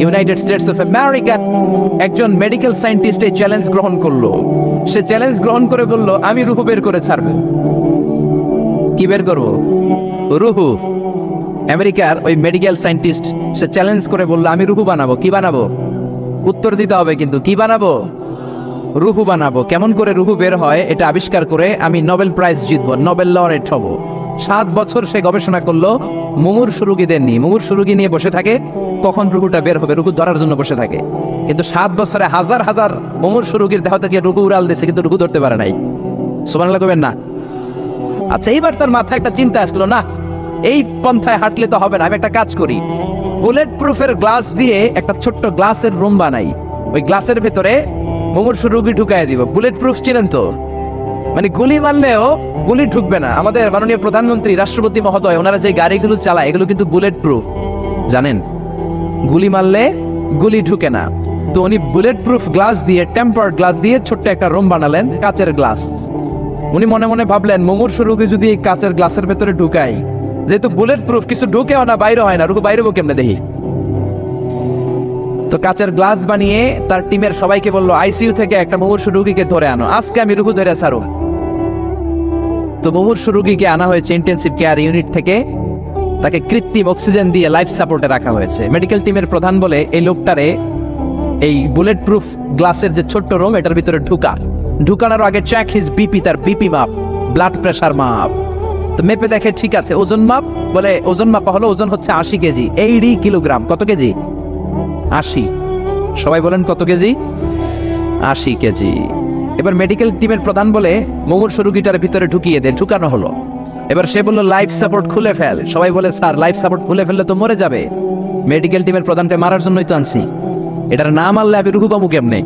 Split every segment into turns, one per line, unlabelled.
United States of America একজন medical scientist এই challenge গ্রহণ করলো। সে চ্যালেঞ্জ গ্রহণ করে বলল, আমি রুহু বের করে ছাড়বো। কি বের করবো? রুহু। আমেরিকার ওই মেডিকেল সায়েন্টিস্ট সে চ্যালেঞ্জ করে বলল, আমি রুহু বানাবো। কি বানাবো? উত্তর দিতে হবে কিন্তু। কি বানাবো? রুহু বানাবো। কেমন করে রুহু বের হয় এটা আবিষ্কার করে আমি নোবেল প্রাইজ জিতবো, নোবেল লরেট হব। 7 বছর সে গবেষণা করলো মুমূর্ষু রোগীদের নিয়ে। মুমূর্ষু রোগী নিয়ে বসে থাকে, কখন রুহুটা বের হবে, রুহু ধরার জন্য বসে থাকে। কিন্তু 7 বছরে হাজার হাজার মুমূর্ষু রোগীর দেহ থেকে রুহু উড়াল দিয়েছে, কিন্তু রুহু ধরতে পারে নাই। সুবহানাল্লাহ কইবেন না? আচ্ছা, এইবার তার মাথায় একটা চিন্তা আসলো, না এই পন্থায় হাঁটলে তো হবে না, আমি একটা কাজ করি। বুলেট প্রুফের গ্লাস দিয়ে একটা ছোট্ট গ্লাসের রুম বানাই। ওই গ্লাসের ভেতরে মুমূর্ষু রোগী ঢুকায় দিব। বুলেট প্রুফ চিনেন তো? মানে গুলি মারলেও গুলি ঢুকবে না। আমাদের মাননীয় প্রধানমন্ত্রী, রাষ্ট্রপতি মহোদয়, ওনারা যে গাড়িগুলো চালায় এগুলো কিন্তু বুলেট প্রুফ, জানেন? গুলি মারলে গুলি ঢুকে না। তো উনি বুলেট প্রুফ গ্লাস দিয়ে, টেম্পার্ড গ্লাস দিয়ে ছোট্ট একটা রুম বানালেন, কাচের গ্লাস। উনি মনে মনে ভাবলেন, মুমূর্ষু রোগী যদি এই কাচের গ্লাসের ভেতরে ঢুকাই, যেহেতু বুলেট প্রুফ, কিছু ঢুকেও না, বাইরে হয় না, রুহু বাইরে কেমনে দেখি। তো কাচের গ্লাস বানিয়ে তার টিমের সবাইকে বললো, আইসিইউ থেকে একটা মুমূর্ষু রোগীকে ধরে আনো, আজকে আমি রুহু ধরে ছাড়ো। তো মুমূর্ষু রোগীকে আনা হয়েছে ইন্টেনসিভ কেয়ার ইউনিট থেকে, তাকে কৃত্রিম অক্সিজেন দিয়ে লাইফ সাপোর্টে রাখা হয়েছে। মেডিকেল টিমের প্রধান বলে, এই লোকটারে এই বুলেট প্রুফ গ্লাসের যে ছোট্ট রুম, এটার ভিতরে ঢুকানোর আগে চেক হিজ বিপি, তার বিপি মাপ, ব্লাড প্রেশার মাপ। তো মেপে দেখে ঠিক আছে। ওজন মাপ, বলে ওজন মাপা হলো, ওজন হচ্ছে 80 কেজি, 80 কিলোগ্রাম। কত কেজি? 80। সবাই বলেন কত কেজি? 80 কেজি। এবার মেডিকেল টিমের প্রধান বলে, মুমূর্ষু রোগীটার ভিতরে ঢুকিয়ে দে। ঢুকানো হলো। এবার সে বলল, লাইফ সাপোর্ট খুলে ফেল। সবাই বলে, স্যার লাইফ সাপোর্ট খুলে ফেললে তো মরে যাবে। মেডিকেল টিমের প্রধানকে মারার জন্যই তো আনছি, এটার না মারলে আমি রুহু পাবো কেমনে?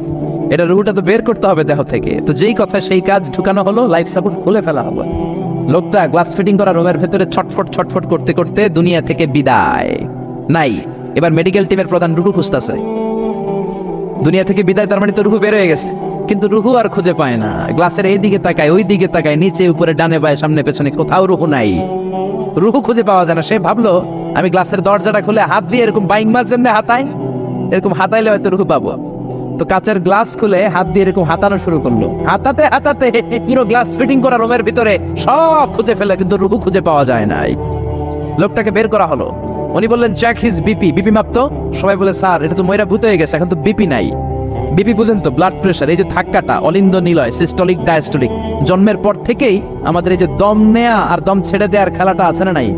এটা রুহুটা তো বের করতে হবে দেহ থেকে। তো যেই কথা সেই কাজ, ঢুকানো হলো, লাইফ সাপোর্ট খুলে ফেলা হলো। লোকটা গ্লাস ফিটিং করা রুমের ভেতরে ছটফট করতে করতে দুনিয়া থেকে বিদায়। নাই। এবার মেডিকেল টিমের প্রধান রুহু খুঁজতেছে। দুনিয়া থেকে বিদায়, তার মানে তো রুহু বের হয়ে গেছে, কিন্তু রুহু আর খুঁজে পায় না। গ্লাসের এই দিকে তাকায়, ওই দিকে তাকায়, নিচে উপরে ডানে বায়ে সামনে পেছনে, কোথাও রুহু নাই। রুহু খুঁজে পাওয়া যায় না। সে ভাবলো, আমি গ্লাসের দরজাটা খুলে হাত দিয়ে এরকম বাইং মাছ যেমনি হাতাই, এরকম হাতাইলে হয়তো রুহু পাবো। তো কাচের গ্লাস খুলে হাত দিয়ে এরকম হাতানো শুরু করলো। হাতাতে হাতাতে পুরো গ্লাস ফিটিং করা রুমের ভিতরে সব খুঁজে ফেলে, কিন্তু রুহু খুঁজে পাওয়া যায় নাই। লোকটাকে বের করা হলো। উনি বললেন, চেক হিজ বিপি, বিপি মাপতো। সবাই বলে, স্যার এটা তো ময়রা ভূত হয়ে গেছে, এখন তো বিপি নাই। বিপি বুঝেন তো? Blood pressure. এই যে ধাক্কাটা, অলিন্দ নিলয়, সিস্টোলিক ডায়াস্টোলিক, জন্মের পর থেকেই আমাদের এই যে দম নেয়া আর দম ছেড়ে দেওয়ার খেলাটা আছে না নাই?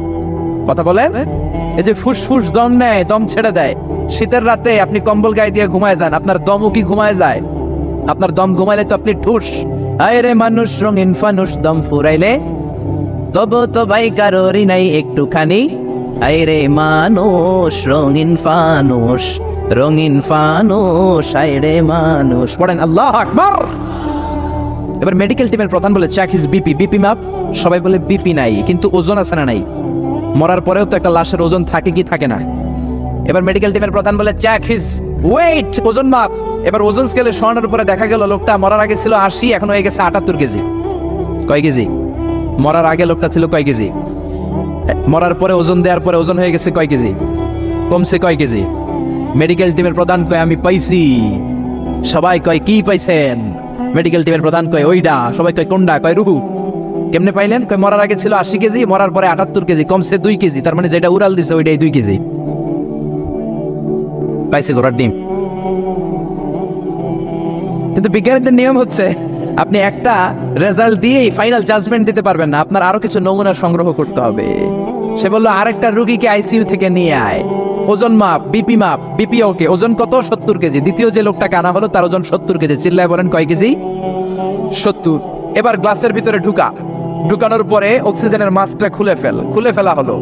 কথা বলেন। এই যে ফুসফুস দম নেয়, দম ছেড়ে দেয়। শীতের রাতে আপনি কম্বল গায়ে দিয়ে ঘুমায় যান, আপনার দমও কি ঘুমায় যায়? আপনার দম ঘুমাইলে তো আপনি ঠুস। আয় রে মানুষ রঙিন ফানুস, দম ফুরাইলে তবু তো ভাই কারোরই নাই একটুখানি। আয় রে মানুষ রঙিন ফানুস, রঙিন ফানুস, আয় রে মানুষ। পড়েন আল্লাহু আকবার। এবার মেডিকেল টিমের প্রধান বলে, চেক হিজ বিপি, বিপি মাপ। সবাই বলে, বিপি নাই, কিন্তু ওজন আছে না নাই? মরার পরেও তো একটা লাশের ওজন থাকে কি থাকে না? এবার মেডিকেল টিমের প্রধান বলে, চেক হিজ ওয়েট, ওজন মাপ। এবার ওজন স্কেলে শোয়ানোর উপরে দেখা গেল লোকটা মরার আগে ছিল 80, এখন হয়ে গেছে 78 কেজি। কয় কেজি? মরার আগে লোকটা ছিল কয় কেজি? মরার পরে ওজন দেওয়ার পরে ওজন হয়ে গেছে কয় কেজি? কমছে কয় কেজি? মেডিকেল টিমের প্রধান কয়, আমি পাইছি। সবাই কয়, কি পাইছেন? মেডিকেল টিমের প্রধান কয়, ওইডা। সবাই কয়, কোনডা? কয়, রুহু। কেমনে পাইলেন? কয়, মরার আগে ছিল 80 কেজি, মরার পরে 78 কেজি, কমছে 2 কেজি। তার মানে যেটা উড়াল দিছে ওইটাই 2 কেজি। পাইছে ঘোড়ার ডিম। কিন্তু বিজ্ঞানীদের নিয়ম হচ্ছে, আপনি একটা রেজাল্ট দিয়েই ফাইনাল জাজমেন্ট দিতে পারবেন না, আপনার আরো কিছু নমুনা সংগ্রহ করতে হবে। সে বলল, আরেকটা রোগীকে আইসিইউ থেকে নিয়ে আয়, ওজন মাপ, বিপি মাপ। বিপি ওকে, ওজন কত? 70 কেজি। দ্বিতীয় যে লোকটাকে আনা হলো তার ওজন 70 কেজি। চিল্লায় বলেন, কয় কেজি? 70। এবার গ্লাসের ভিতরে ঢুকানোর পরে অক্সিজেনের মাস্কটা খুলে ফেলা হলো।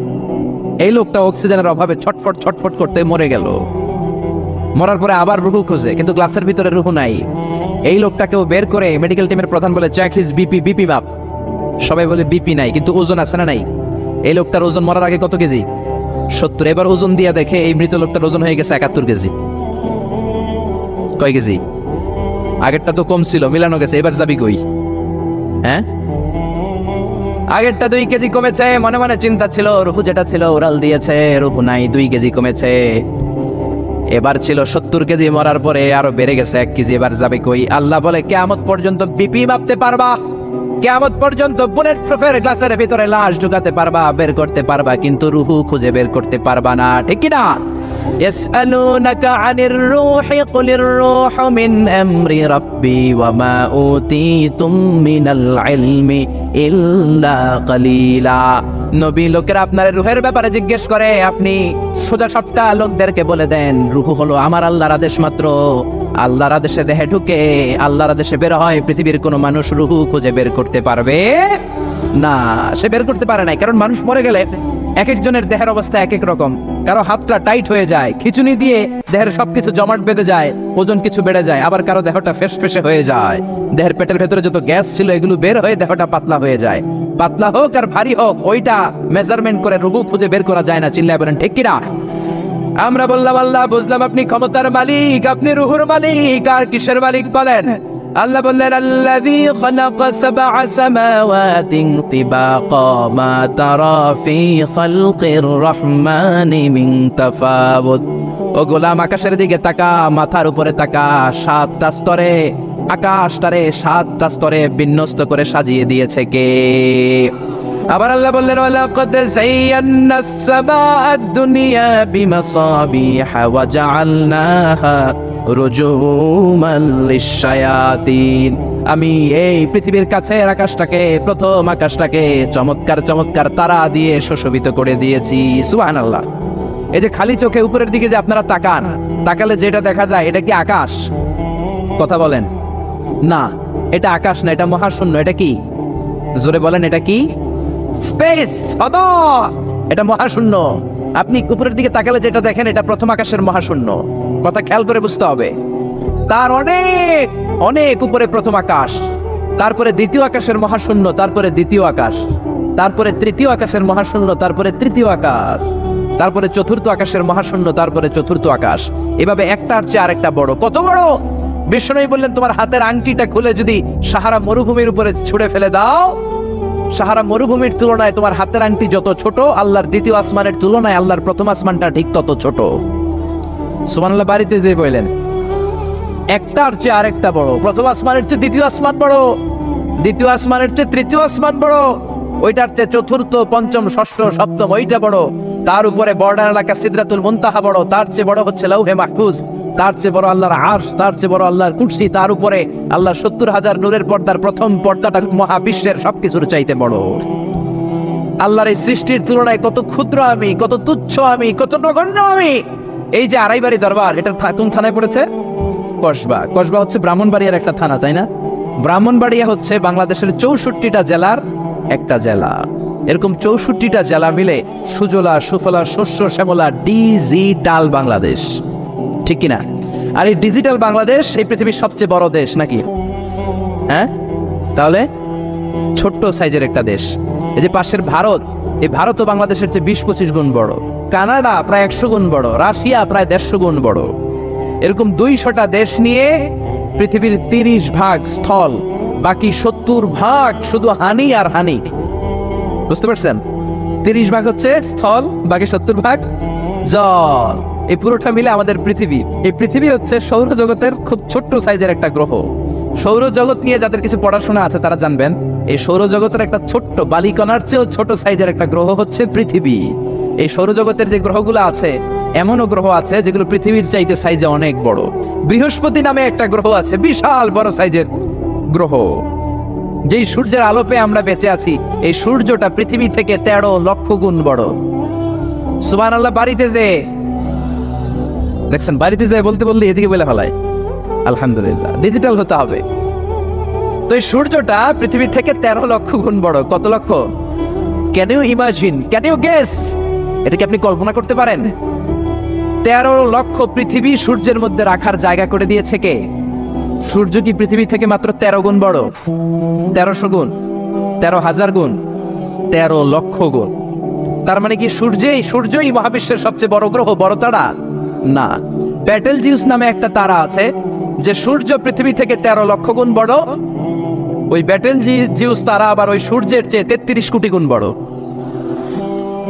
এই লোকটা অক্সিজেনের অভাবে ছটফট করতে মরে গেল। মরার পরে আবার রুহু খোঁজে, কিন্তু গ্লাসের ভিতরে রুহু নাই। এই লোকটাকেও বের করে মেডিকেল টিমের প্রধান বলে, চেক হিজ বিপি, বিপি মাপ। সবাই বলে, বিপি নাই, কিন্তু ওজন আছে না নাই? এই লোকটার ওজন মরার আগে কত কেজি? 70। এবার ওজন দিয়া দেখে এই মৃত লোকটার ওজন হয়ে গেছে 71 কেজি। কয় কেজি? আগেরটা তো কম ছিল, মিলানো গেছে। এবার যাবি কই? হ্যাঁ, আগেরটা 2 কেজি কমেছে। মনে মনে চিন্তা ছিল, রুহু যেটা ছিল উড়াল দিয়েছে, রুহু নাই, 2 কেজি কমেছে। এবার ছিল 70 কেজি, মরার পরে আরো বেড়ে গেছে 1 কেজি, এবার যাবে কই? আল্লাহ বলে কিয়ামত পর্যন্ত বিপি মাপতে পারবা, কিয়ামত পর্যন্ত বুলেট প্রুফের গ্লাসের ভিতরে লাশ ঢুকাতে পারবা, বের করতে পারবা, কিন্তু রুহু খুঁজে বের করতে পারবা না, ঠিক কি না? يسألونك عن الروح قل الروح من أمر ربي وما أوتيتم من العلم إلا قليلا। নবী লোকেরা আপনার রূহের ব্যাপারে জিজ্ঞেস করে, আপনি সোজা সবটা লোকদেরকে বলে দেন রূহ হলো আমার আল্লাহর আদেশ মাত্র। আল্লাহর আদেশে দেহে ঢুকে, আল্লাহর আদেশে বের হয়। পৃথিবীর কোনো মানুষ রূহ খুঁজে বের করতে পারবে না, সে বের করতে পারে না। কারণ মানুষ মরে গেলে এক একজনের দেহের অবস্থা এক এক রকম। কারো হাতটা টাইট হয়ে যায়, খিচুনি দিয়ে দেহের সবকিছু জমাট বেঁধে যায়, ওজন কিছু বেড়ে যায়। আবার কারো দেহটা ফেসফেসে হয়ে যায়, দেহের পেটের ভেতরে যত গ্যাস ছিল এগুলো বের হয়ে দেহটা পাতলা হয়ে যায়। পাতলা হোক আর ভারী হোক, ওইটা মেজারমেন্ট করে রূহ খুঁজে বের করা যায় না। চিল্লায় বলেন ঠিক কিনা? আমরা বললাম আল্লাহ বুঝলাম আপনি ক্ষমতার মালিক, আপনি রুহুর মালিক, আর কিসের মালিক বলেন? আল্লাহ বললেন আল্লাযী খালাকা সাবআ সামাওয়াতিন তিবাকা মা তারা ফি খালকির রহমানি মিন তাফাউত। ও গোলাম আকাশের দিকে তাকা, মাথার উপরে তাকা, 7টা স্তরে আকাশটারে 7টা স্তরে বিন্যস্ত করে সাজিয়ে দিয়েছে কে? আবার আল্লাহ বললেন ওয়ালাকাদ যায়্যানাস সামাআদ দুনিয়া বিমাসাবিহা ওয়া জাআলনাহা রুজুমান লিশ-শায়াতিন। আমি এই পৃথিবীর কাছের আকাশটাকে, প্রথম আকাশটাকে চমৎকার চমৎকার তারা দিয়ে সুশোভিত করে দিয়েছি। সুবহানাল্লাহ। এই যে খালি চোখে উপরের দিকে যে আপনারা তাকান, তাকালে যেটা দেখা যায় এটা কি আকাশ? কথা বলেন না, এটা আকাশ না, এটা মহাশূন্য। এটা কি? জোরে বলেন, এটা কি? স্পেস, এটা মহাশূন্য। আপনি উপরের দিকে তাকালে যেটা দেখেন এটা প্রথম আকাশের মহাশূন্য। কথা খেয়াল করে বুঝতে হবে। তার অনেক অনেক উপরে প্রথম আকাশ, তারপরে দ্বিতীয় আকাশের মহাশূন্য, তারপরে দ্বিতীয় আকাশ, তারপরে তৃতীয় আকাশের মহাশূন্য, তারপরে তৃতীয় আকাশ, তারপরে চতুর্থ আকাশের মহাশূন্য, তারপরে চতুর্থ আকাশ। এভাবে একটার চেয়ে আরেকটা বড়। কত বড়? বিষ্ণু বললেন তোমার হাতের আংটিটা খুলে যদি সাহারা মরুভূমির উপরে ছুঁড়ে ফেলে দাও, সাহারা মরুভূমির তুলনায় তোমার হাতের আংটি যত ছোট, আল্লাহর দ্বিতীয় আসমানের তুলনায় আল্লাহর প্রথম আসমানটা ঠিক তত ছোট। সুবহানাল্লাহ। বাড়িতে যে বললেন একটার চেয়ে আরেকটা বড়। প্রথম আসমানের চেয়ে দ্বিতীয় আসমান বড়, দ্বিতীয় আসমানের চেয়ে তৃতীয় আসমান বড়, ওইটার চেয়ে চতুর্থ, পঞ্চম, ষষ্ঠ, সপ্তম ওইটা বড়। তার উপরে বর্ডার এলাকা সিদরাতুল মুনতাহা বড়, তার চেয়ে বড় হচ্ছে লাউহে মাহফুজ, তার চেয়ে বড় আল্লাহর আরশ, তার চেয়ে বড় আল্লাহর কুরসি, তার উপরে আল্লাহর 70,000 নূরের পর্দার প্রথম পর্দাটা মহাবিশ্বের সবকিছুর চাইতে বড়। আল্লাহর এই সৃষ্টির তুলনায় কত ক্ষুদ্র আমি, কত তুচ্ছ আমি, কত নগণ্য আমি। এই যে আড়াইবাড়ি দরবার, এটা কোন থানায় পড়েছে? কসবা। কসবা হচ্ছে ব্রাহ্মণবাড়িয়ার একটা থানা, তাই না? ব্রাহ্মণবাড়িয়া হচ্ছে বাংলাদেশের 64টা জেলার একটা জেলা। এরকম 64টা জেলা মিলে সুজলা সুফলা শস্য শ্যামলা ডিজিটাল বাংলাদেশ, ঠিক কিনা? আর এই ডিজিটাল বাংলাদেশ এই পৃথিবীর সবচেয়ে বড় দেশ নাকি? হ্যাঁ, তাহলে ছোট্ট সাইজের একটা দেশ। এই যে পাশের ভারত, এই ভারতও বাংলাদেশের চেয়ে 20-25 গুণ বড়। কানাডা প্রায় 100 গুণ বড়, রাশিয়া প্রায় 150 গুণ বড়। এরকম 200টা দেশ নিয়ে পৃথিবীর 30 ভাগ স্থল, বাকি 70 ভাগ শুধু হানি আর হানি। বুঝতে পারছেন? 30 ভাগ হচ্ছে স্থল, বাকি 70 ভাগ জল। এই পুরোটা মিলে আমাদের পৃথিবী। এই পৃথিবী হচ্ছে সৌরজগতের খুব ছোট্ট সাইজের একটা গ্রহ। সৌরজগৎ নিয়ে যাদের কিছু পড়াশোনা আছে তারা জানবেন, এই সৌরজগতের একটা ছোট্ট বালিকণার চেয়েও ছোট সাইজের একটা গ্রহ হচ্ছে পৃথিবী। এই সৌরজগতের যে গ্রহগুলো আছে, এমনও গ্রহ আছে যেগুলো পৃথিবীর চাইতে সাইজে অনেক বড়। বৃহস্পতি নামে একটা গ্রহ আছে, বিশাল বড় সাইজের গ্রহ। যেই সূর্যের আলো পেয়ে আমরা বেঁচে আছি, এই সূর্যটা পৃথিবী থেকে 13 লক্ষ গুণ বড়। সুবহানাল্লাহ। বাড়িতে যে দেখছেন, বাড়িতে যায় বলতে বললে এদিকে বলে ফেলায়। আলহামদুলিল্লাহ, ডিজিটাল হতে হবে। তো এই সূর্যটা পৃথিবী থেকে 13 লক্ষ গুণ বড়। কত লক্ষ? Can you imagine, can you guess? এটা কি আপনি কল্পনা করতে পারেন? 13 লক্ষ পৃথিবী সূর্যের মধ্যে রাখার জায়গা করে দিয়েছে কে? সূর্য কি পৃথিবী থেকে মাত্র 13 গুণ বড়? 1300 গুণ, 13,000 গুণ, 13 লক্ষ গুণ। তার মানে কি সূর্যই মহাবিশ্বের সবচেয়ে বড় গ্রহ, বড় তারা? না। ব্যাটেলজিউস নামে একটা তারা আছে, যে সূর্য পৃথিবী থেকে 13 লক্ষ গুণ বড়। ওই ব্যাটেলজিউস তারা আবার ওই সূর্যের চেয়ে 33 কোটি গুণ বড়।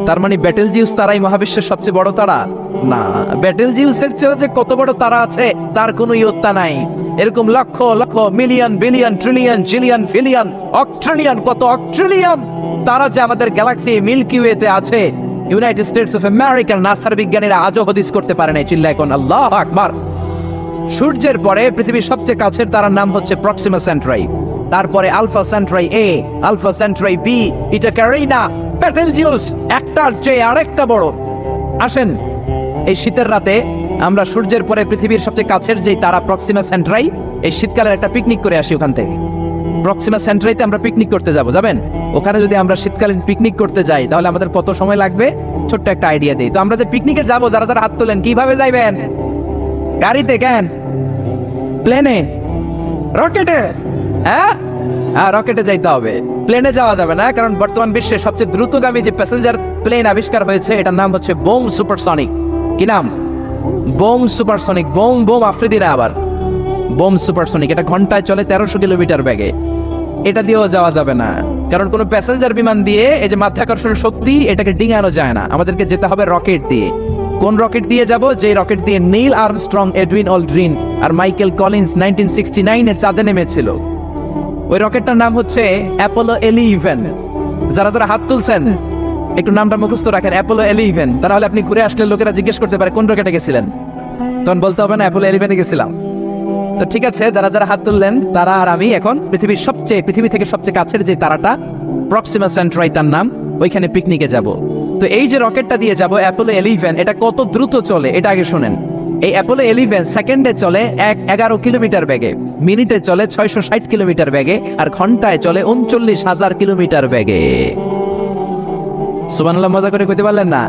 তার মানে ব্যাটেল জিউস তারাই মহাবিশ্বের সবচেয়ে বড় তারা না, ব্যাটেল জিউসের চেয়ে যে কত বড় তারা আছে তার কোনো ইয়ত্তা নাই। এরকম lakh lakh million billion trillion zillion ফিলিয়ন অক্ট্রিলিয়ন কত অক্ট্রিলিয়ন তারা যে আমাদের গ্যালাক্সি মিল্কি ওয়েতে আছে, ইউনাইটেড স্টেটস অফ আমেরিকার নাসার বিজ্ঞানীরা আজও হদিস করতে পারে নাই। চিল্লায় এখন আল্লাহু আকবার। সূর্যের পরে পৃথিবীর সবচেয়ে কাছের তারার নাম হচ্ছে প্রক্সিমা সেন্ট্রাই, তারপরে আলফা সেন্ট্রাই এ, আলফা সেন্ট্রাই বি, এটা ক্যারিনা, বেটেলজিউস একটার চেয়ে আরেকটা বড়। আসেন এই শীতের রাতে আমরা সূর্যের পরে পৃথিবীর সবচেয়ে কাছের যে তারা প্রক্সিমা সেন্ট্রাই, এই শীতকালের একটা পিকনিক করে আসি ওখান থেকে। প্রক্সিমা সেন্ট্রাইতে আমরা পিকনিক করতে যাবেন? ওখানে যদি আমরা শীতকালীন পিকনিক করতে যাই তাহলে আমাদের কত সময় লাগবে? ছোট্ট একটা আইডিয়া দিই তো। আমরা যে পিকনিকে যাবো, যারা যারা হাত তোলেন, কিভাবে যাইবেন? গাড়িতে? কেন? প্লেনে? রকেটে? হ্যাঁ, রকেটে যাইতে হবে, প্লেনে যাওয়া যাবে না, কারণ বর্তমান বিশ্বে সবচেয়ে দ্রুতগামী যে প্যাসেঞ্জার প্লেন আবিষ্কার হয়েছে এটার নাম হচ্ছে বোম সুপারসনিক। কি নাম? Bomb supersonic. বোম বোম আফ্রিদিরা আবার বোম সুপারসনিক। এটা ঘন্টায় চলে 1300 কিলোমিটার বেগে। এটা দিয়েও যাওয়া যাবে না, কারণ কোনো প্যাসেঞ্জার বিমান দিয়ে এই যে মাধ্যাকর্ষণ শক্তি এটাকে ডিঙানো যায় না। আমাদেরকে যেতে হবে রকেট দিয়ে। কোন রকেট দিয়ে যাব? যে রকেট দিয়ে নীল আর্মস্ট্রং, এডউইন অলড্রিন আর মাইকেল কলিন্স 1969 চাঁদে নেমেছিল। ওই রকেটটার নাম হচ্ছে অ্যাপোলো 11। যারা যারা হাত তুলছেন একটু নামটা মুখস্থ রাখেন, অ্যাপোলো 11। তাহলে আপনি ঘুরে আসলে লোকেরা জিজ্ঞেস করতে পারে কোন রকেটে গেছিলেন, তখন বলতে হবে না অ্যাপোলো 11-এ গেছিলাম। তো ঠিক আছে, যারা যারা হাত তুললেন তারা আর আমি এখন পৃথিবী থেকে সবচেয়ে কাছের যে তারাটা প্রক্সিমা সেন্ট্রাই তার নাম, ওইখানে পিকনিকে যাব। তো এই যে রকেটটা দিয়ে যাব অ্যাপোলো 11, এটা কত দ্রুত চলে এটা আগে শোনেন। এই অ্যাপোলো 11 সেকেন্ডে চলে 11 কিলোমিটার বেগে, মিনিটে চলে 660 কিলোমিটার বেগে, আর ঘন্টায় চলে 39,000 কিলোমিটার বেগে। সুবহানাল্লাহ, মজা করে কইতে পারলেন না?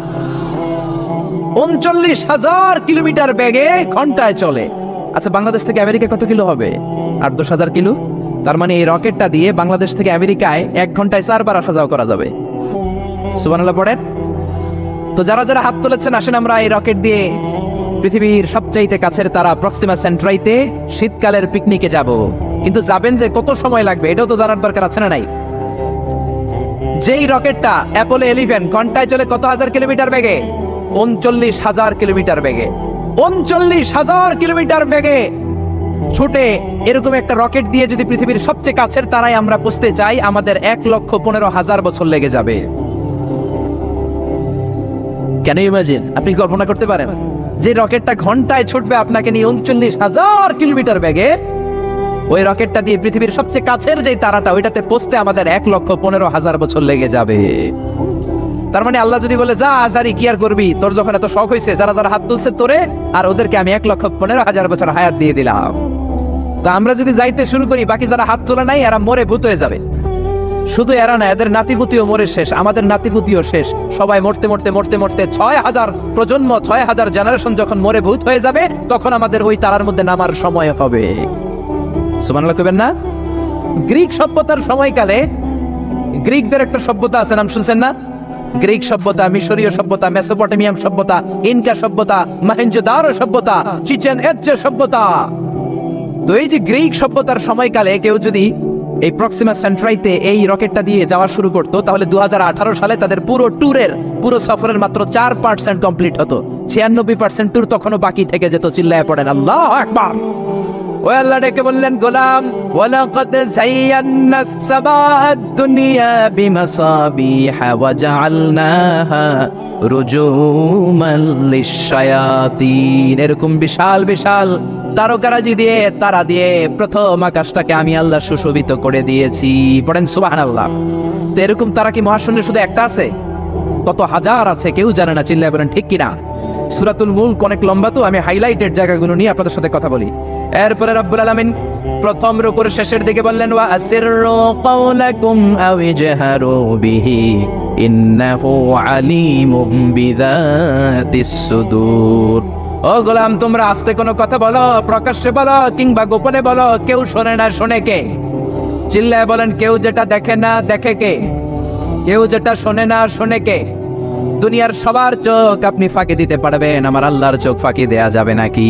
39,000 কিলোমিটার বেগে ঘন্টায় চলে। আচ্ছা, বাংলাদেশ থেকে আমেরিকা কত কিলো হবে? 8-10,000 কিলো। তার মানে এই রকেটটা দিয়ে বাংলাদেশ থেকে আমেরিকায় 1 ঘন্টায় 4 বার আসা যাওয়া করা যাবে। সুবহানাল্লাহ পড়েন। তো যারা যারা হাত তুলেছেন, আসেন আমরা এই রকেট দিয়ে পৃথিবীর সবচাইতে কাছের তারা প্রক্সিমা সেন্ট্রাইতে শীতকালের পিকনিকে যাব। কিন্তু যাবেন যে কত সময় লাগবে এটাও তো জানার দরকার আছে না নাই? যেই রকেটটা অ্যাপোলো 11 ঘন্টায় চলে কত হাজার কিলোমিটার বেগে? 39,000 কিলোমিটার বেগে। 39,000 কিলোমিটার বেগে ছুটে এরকম একটা রকেট দিয়ে যদি পৃথিবীর সবচেয়ে কাছের তারায় আমরা পৌঁছতে চাই, আমাদের 1,15,000 বছর লেগে যাবে। কেন ইমাজিন? আপনি কল্পনা করতে পারেন যে রকেটটা ঘন্টায় ছুটবে আপনাকে নিয়ে 39,000 কিলোমিটার বেগে, ওই রকেটটা দিয়ে পৃথিবীর সবচেয়ে কাছের যে তারাটা ওইটাতে পৌঁছতে আমাদের 1,15,000 বছর লেগে যাবে। তার মানে আল্লাহ যদি বলে যা আজারি কি আর করবি, তোর যখন এত শখ হয়েছে, যারা যারা হাত তুলছে তোরে আর ওদেরকে আমি 1,15,000 বছর হায়াত দিয়ে দিলাম। তা আমরা যদি যাইতে শুরু করি, বাকি যারা হাত তোলা নাই এরা মরে ভূত হয়ে যাবে। শুধু এরা না, এদের নাতিপুতিও মরে শেষ, আমাদের নাতিপুতিও শেষ। সবাই মরতে মরতে মরতে মরতে 6,000 প্রজন্ম, 6,000 জেনারেশন যখন মরে ভূত হয়ে যাবে, তখন আমাদের ওই তারার মধ্যে নামার সময় হবে। সুবহানাল্লাহ কইবেন না? গ্রিক সভ্যতার সময়কালে গ্রিকদের একটা সভ্যতা আছে, নাম শুনছেন না? গ্রিক সভ্যতা, মিশরীয় সভ্যতা, মেসোপটেমিয়াম সভ্যতা, ইনকা সভ্যতা, মহেঞ্জোদারো সভ্যতা, চিচেন ইৎজা সভ্যতা। তো এই যে গ্রিক সভ্যতার সময়কালে কেউ যদি এই প্রক্সিমা সেন্ট্রাইতে এই রকেটটা দিয়ে যাওয়া শুরু করতো, তাহলে 2018 সালে তাদের পুরো সফরের মাত্র 4% কমপ্লিট হতো। 96% ট্যুর তখনও বাকি থেকে যেত। চিল্লায় পড়েন আল্লাহু আকবার। ও আল্লাহ ডেকে বললেন, গোলাম ওয়ালাকাদ যায়্যানাস সামাআদ দুনিয়া বিমাসাবিহা ওয়া জাআলনাহা রুজুমান লিশ-শায়াতিন। এরকম বিশাল বিশাল তারকারাজি দিয়ে, তারা দিয়ে প্রথম আকাশটাকে আমি আল্লাহ সুশোভিত করে দিয়েছি। পড়েন সুবহানাল্লাহ। তো এরকম তারা কি মহাশূন্যে শুধু একটা আছে? কত হাজার আছে কেউ জানে না। চিল্লায় বলেন ঠিক কিনা? সূরাতুল মুলক অনেক লম্বা, তো আমি হাইলাইটেড জায়গাগুলো নিয়ে আপনাদের সাথে কথা বলি। এরপরে রব্বুল আলামিন প্রথম রুকুর শেষের দিকে বললেন, ওয়া আসিররু কাওলাকুম আও ইজহারু বিহি ইন্নাহু আলিমুম বিযাতিস সুদূর। ও গোলাম, তোমরা আস্তে কোনো কথা বলো, প্রকাশ্যে বলো কিংবা গোপনে বলো, কেউ শোনে না, শোনে কে? চিল্লায় বলেন, কেউ যেটা দেখে না দেখে কে? কেউ যেটা শোনে না শোনে কে? দুনিয়ার সবার চোখ আপনি ফাঁকি দিতে পারবেন, আমার আল্লাহর চোখ ফাঁকি দেয়া যাবে নাকি?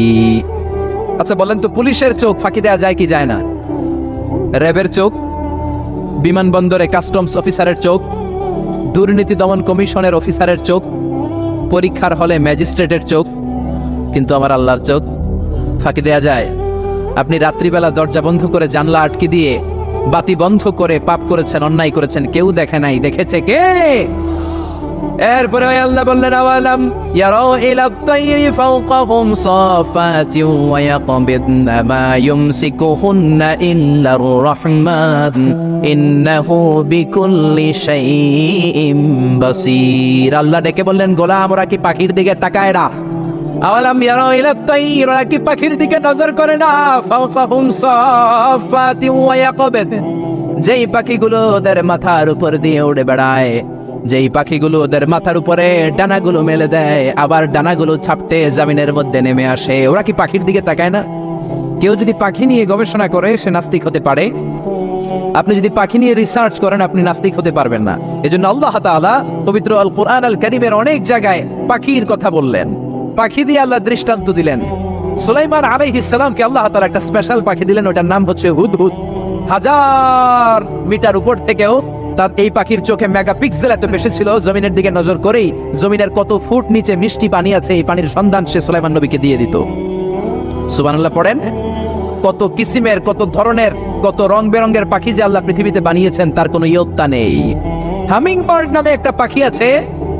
আচ্ছা বলেন তো, পুলিশের চোখ ফাঁকি দেয়া যায় কি যায় না? র্যাবের চোখ, বিমানবন্দরে কাস্টমস অফিসারের চোখ, দুর্নীতি দমন কমিশনের অফিসারের চোখ, পরীক্ষার হলে ম্যাজিস্ট্রেটের চোখ, কিন্তু আমার আল্লাহর চোখ ফাঁকি দেয়া যায়? আপনি রাত্রিবেলা দরজা বন্ধ করে জানলা আটকে দিয়ে বাতি বন্ধ করে পাপ করেছেন, অন্যায় করেছেন, কেউ দেখে নাই, দেখেছে কে? এরপরে আল্লাহ বললেন আওয়ালাম ইয়ারাউ ইলা তাইরি ফাওকাহুম সাফাতিন ওয়া ইয়াকবিদনা মা ইউমসিকুহুন্না ইল্লার রাহমান ইন্নাহু বিকুল্লি শাইইন বাসীর। আল্লাহ ডেকে বললেন, গোলাম ওরা কি পাখির দিকে তাকায় না? আওয়ালাম ইয়ারাউ ইলা তাইর, ওরা কি পাখির দিকে নজর করে না? ফাওকাহুম সাফাতিন ওয়া ইয়াকবিদ, যেই পাখিগুলো ওদের মাথার উপর দিয়ে উড়ে বেড়ায়, যেই পাখিগুলো ওদের মাথার উপরে ডানাগুলো মেলে দেয়, আবার ডানাগুলো ছাপটে জমিনের মধ্যে নেমে আসে, ওরা কি পাখির দিকে তাকায় না? কেউ যদি পাখি নিয়ে গবেষণা করে সে নাস্তিক হতে পারে। আপনি যদি পাখি নিয়ে রিসার্চ করেন আপনি নাস্তিক হতে পারবেন না। এজন্য আল্লাহ তাআলা পবিত্র আল কোরআন আল কারীমের অনেক জায়গায় পাখির কথা বললেন, পাখি দিয়ে আল্লাহ দৃষ্টান্ত দিলেন। সুলাইমান আলাইহিস সালামকে আল্লাহ তাআলা একটা স্পেশাল পাখি দিলেন, ওটার নাম হচ্ছে হুদহুদ। 1000 মিটার উপর থেকেও তার এই পাখির চোখে মেগাপিক্সেল এত বেশি ছিল, জমিনের দিকে নজর করেই জমিনের কত ফুট নিচে মিষ্টি পানি আছে এই পানির সন্ধান সে সুলাইমান নবীকে দিয়ে দিত। সুবহানাল্লাহ পড়েন। কত কিসিমের, কত ধরনের, কত রং বেরঙের পাখি যে আল্লাহ পৃথিবীতে বানিয়েছেন তার কোনো ইয়ত্তা নেই। হামিং বার্ড নামে একটা পাখি আছে,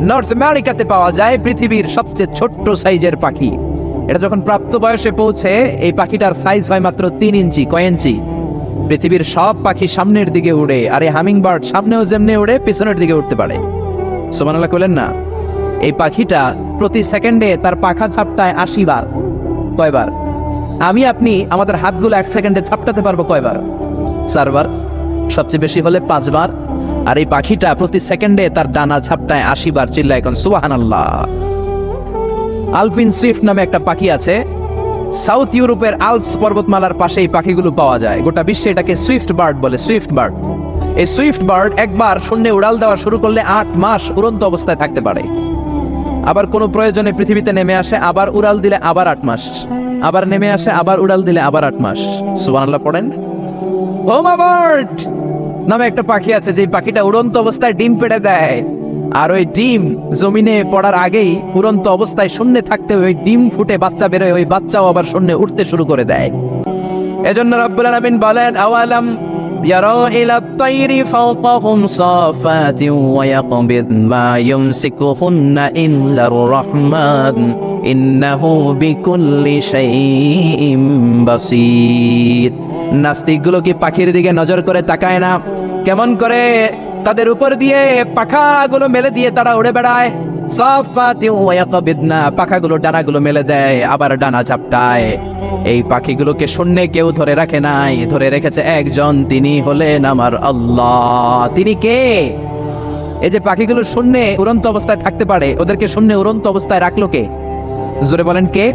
নর্থ আমেরিকাতে পাওয়া যায়, পৃথিবীর সবচেয়ে ছোট্ট সাইজের পাখি। এটা যখন প্রাপ্ত বয়সে পৌঁছে এই পাখিটার সাইজ হয় মাত্র 3 ইঞ্চি। কয় ইঞ্চি? পৃথিবীর সব পাখি সামনের দিকে উড়ে, আর এই হামিং বার্ড সামনেও যেমনি উড়ে পিছনের দিকে উঠতে পারে। সুবহানাল্লাহ কইলেন না? এই পাখিটা প্রতি সেকেন্ডে তার পাখা ঝাপটায় 80 বার। কয়বার? আমি আপনি আমাদের হাতগুলো 1 সেকেন্ডে ঝাপটাতে পারবো কয়বার? 4 বার, সবচেয়ে বেশি হলে 5 বার। আর এই পাখিটা প্রতি সেকেন্ডে তার ডানা ঝাপটায় 80 বার। চিল্লায় এখন সুবহানাল্লাহ। আলপিন সুইফট নামে একটা পাখি আছে, সাউথ ইউরোপের আল্পস পর্বতমালার পাশে এই পাখিগুলো পাওয়া যায়। গোটা বিশ্বে এটাকে সুইফট বার্ড বলে, সুইফট বার্ড। এই সুইফট বার্ড একবার শূন্যে উড়াল দেওয়া শুরু করলে 8 মাস উড়ন্ত অবস্থায় থাকতে পারে। আবার কোনো প্রয়োজনে পৃথিবীতে নেমে আসে, আবার উড়াল দিলে আবার 8 মাস, আবার নেমে আসে, আবার উড়াল দিলে আবার 8 মাস। সুবহানাল্লাহ পড়েন। হোমা বার্ড নামে একটা পাখি আছে, যে পাখিটা উড়ন্ত অবস্থায় ডিম পেড়ে দেয়, আর ওই ডিম জমিনে পড়ার আগেই উড়ন্ত অবস্থায় শূন্যে থাকতে ওই ডিম ফুটে বাচ্চা বেরোয়, ওই বাচ্চাও আবার শূন্যে উঠতে শুরু করে দেয়। এজন্য রব্বুল আলামিন বলেন, আওয়ালাম ইয়ারাউ ইলা তাইরি ফাওকাহুম সাফাতিন ওয়া ইয়াকবিদ মা ইউমসিকুহুন্না ইল্লার রাহমান ইন্নাহু বিকুল্লি শাইইন বাসীর। নাস্তিকগুলো কি পাখির দিকে নজর করে তাকায় না? কেমন করে তাদের উপর দিয়ে পাখাগুলো মেলে দিয়ে তারা উড়ে বেড়ায়। সাফাতিন ওয়া ইয়াকবিদনা, পাখাগুলো ডানাগুলো মেলে দেয়, আবার ডানা ঝাপটায়। এই পাখিগুলোকে শূন্যে কেউ ধরে রাখে নাই, ধরে রেখেছে একজন, তিনি হলেন আমার আল্লাহ। তিনি কে? এই যে পাখিগুলো শূন্যে উড়ন্ত অবস্থায় থাকতে পারে, ওদেরকে শূন্যে উড়ন্ত অবস্থায় রাখলো কে? জোরে বলেন কে?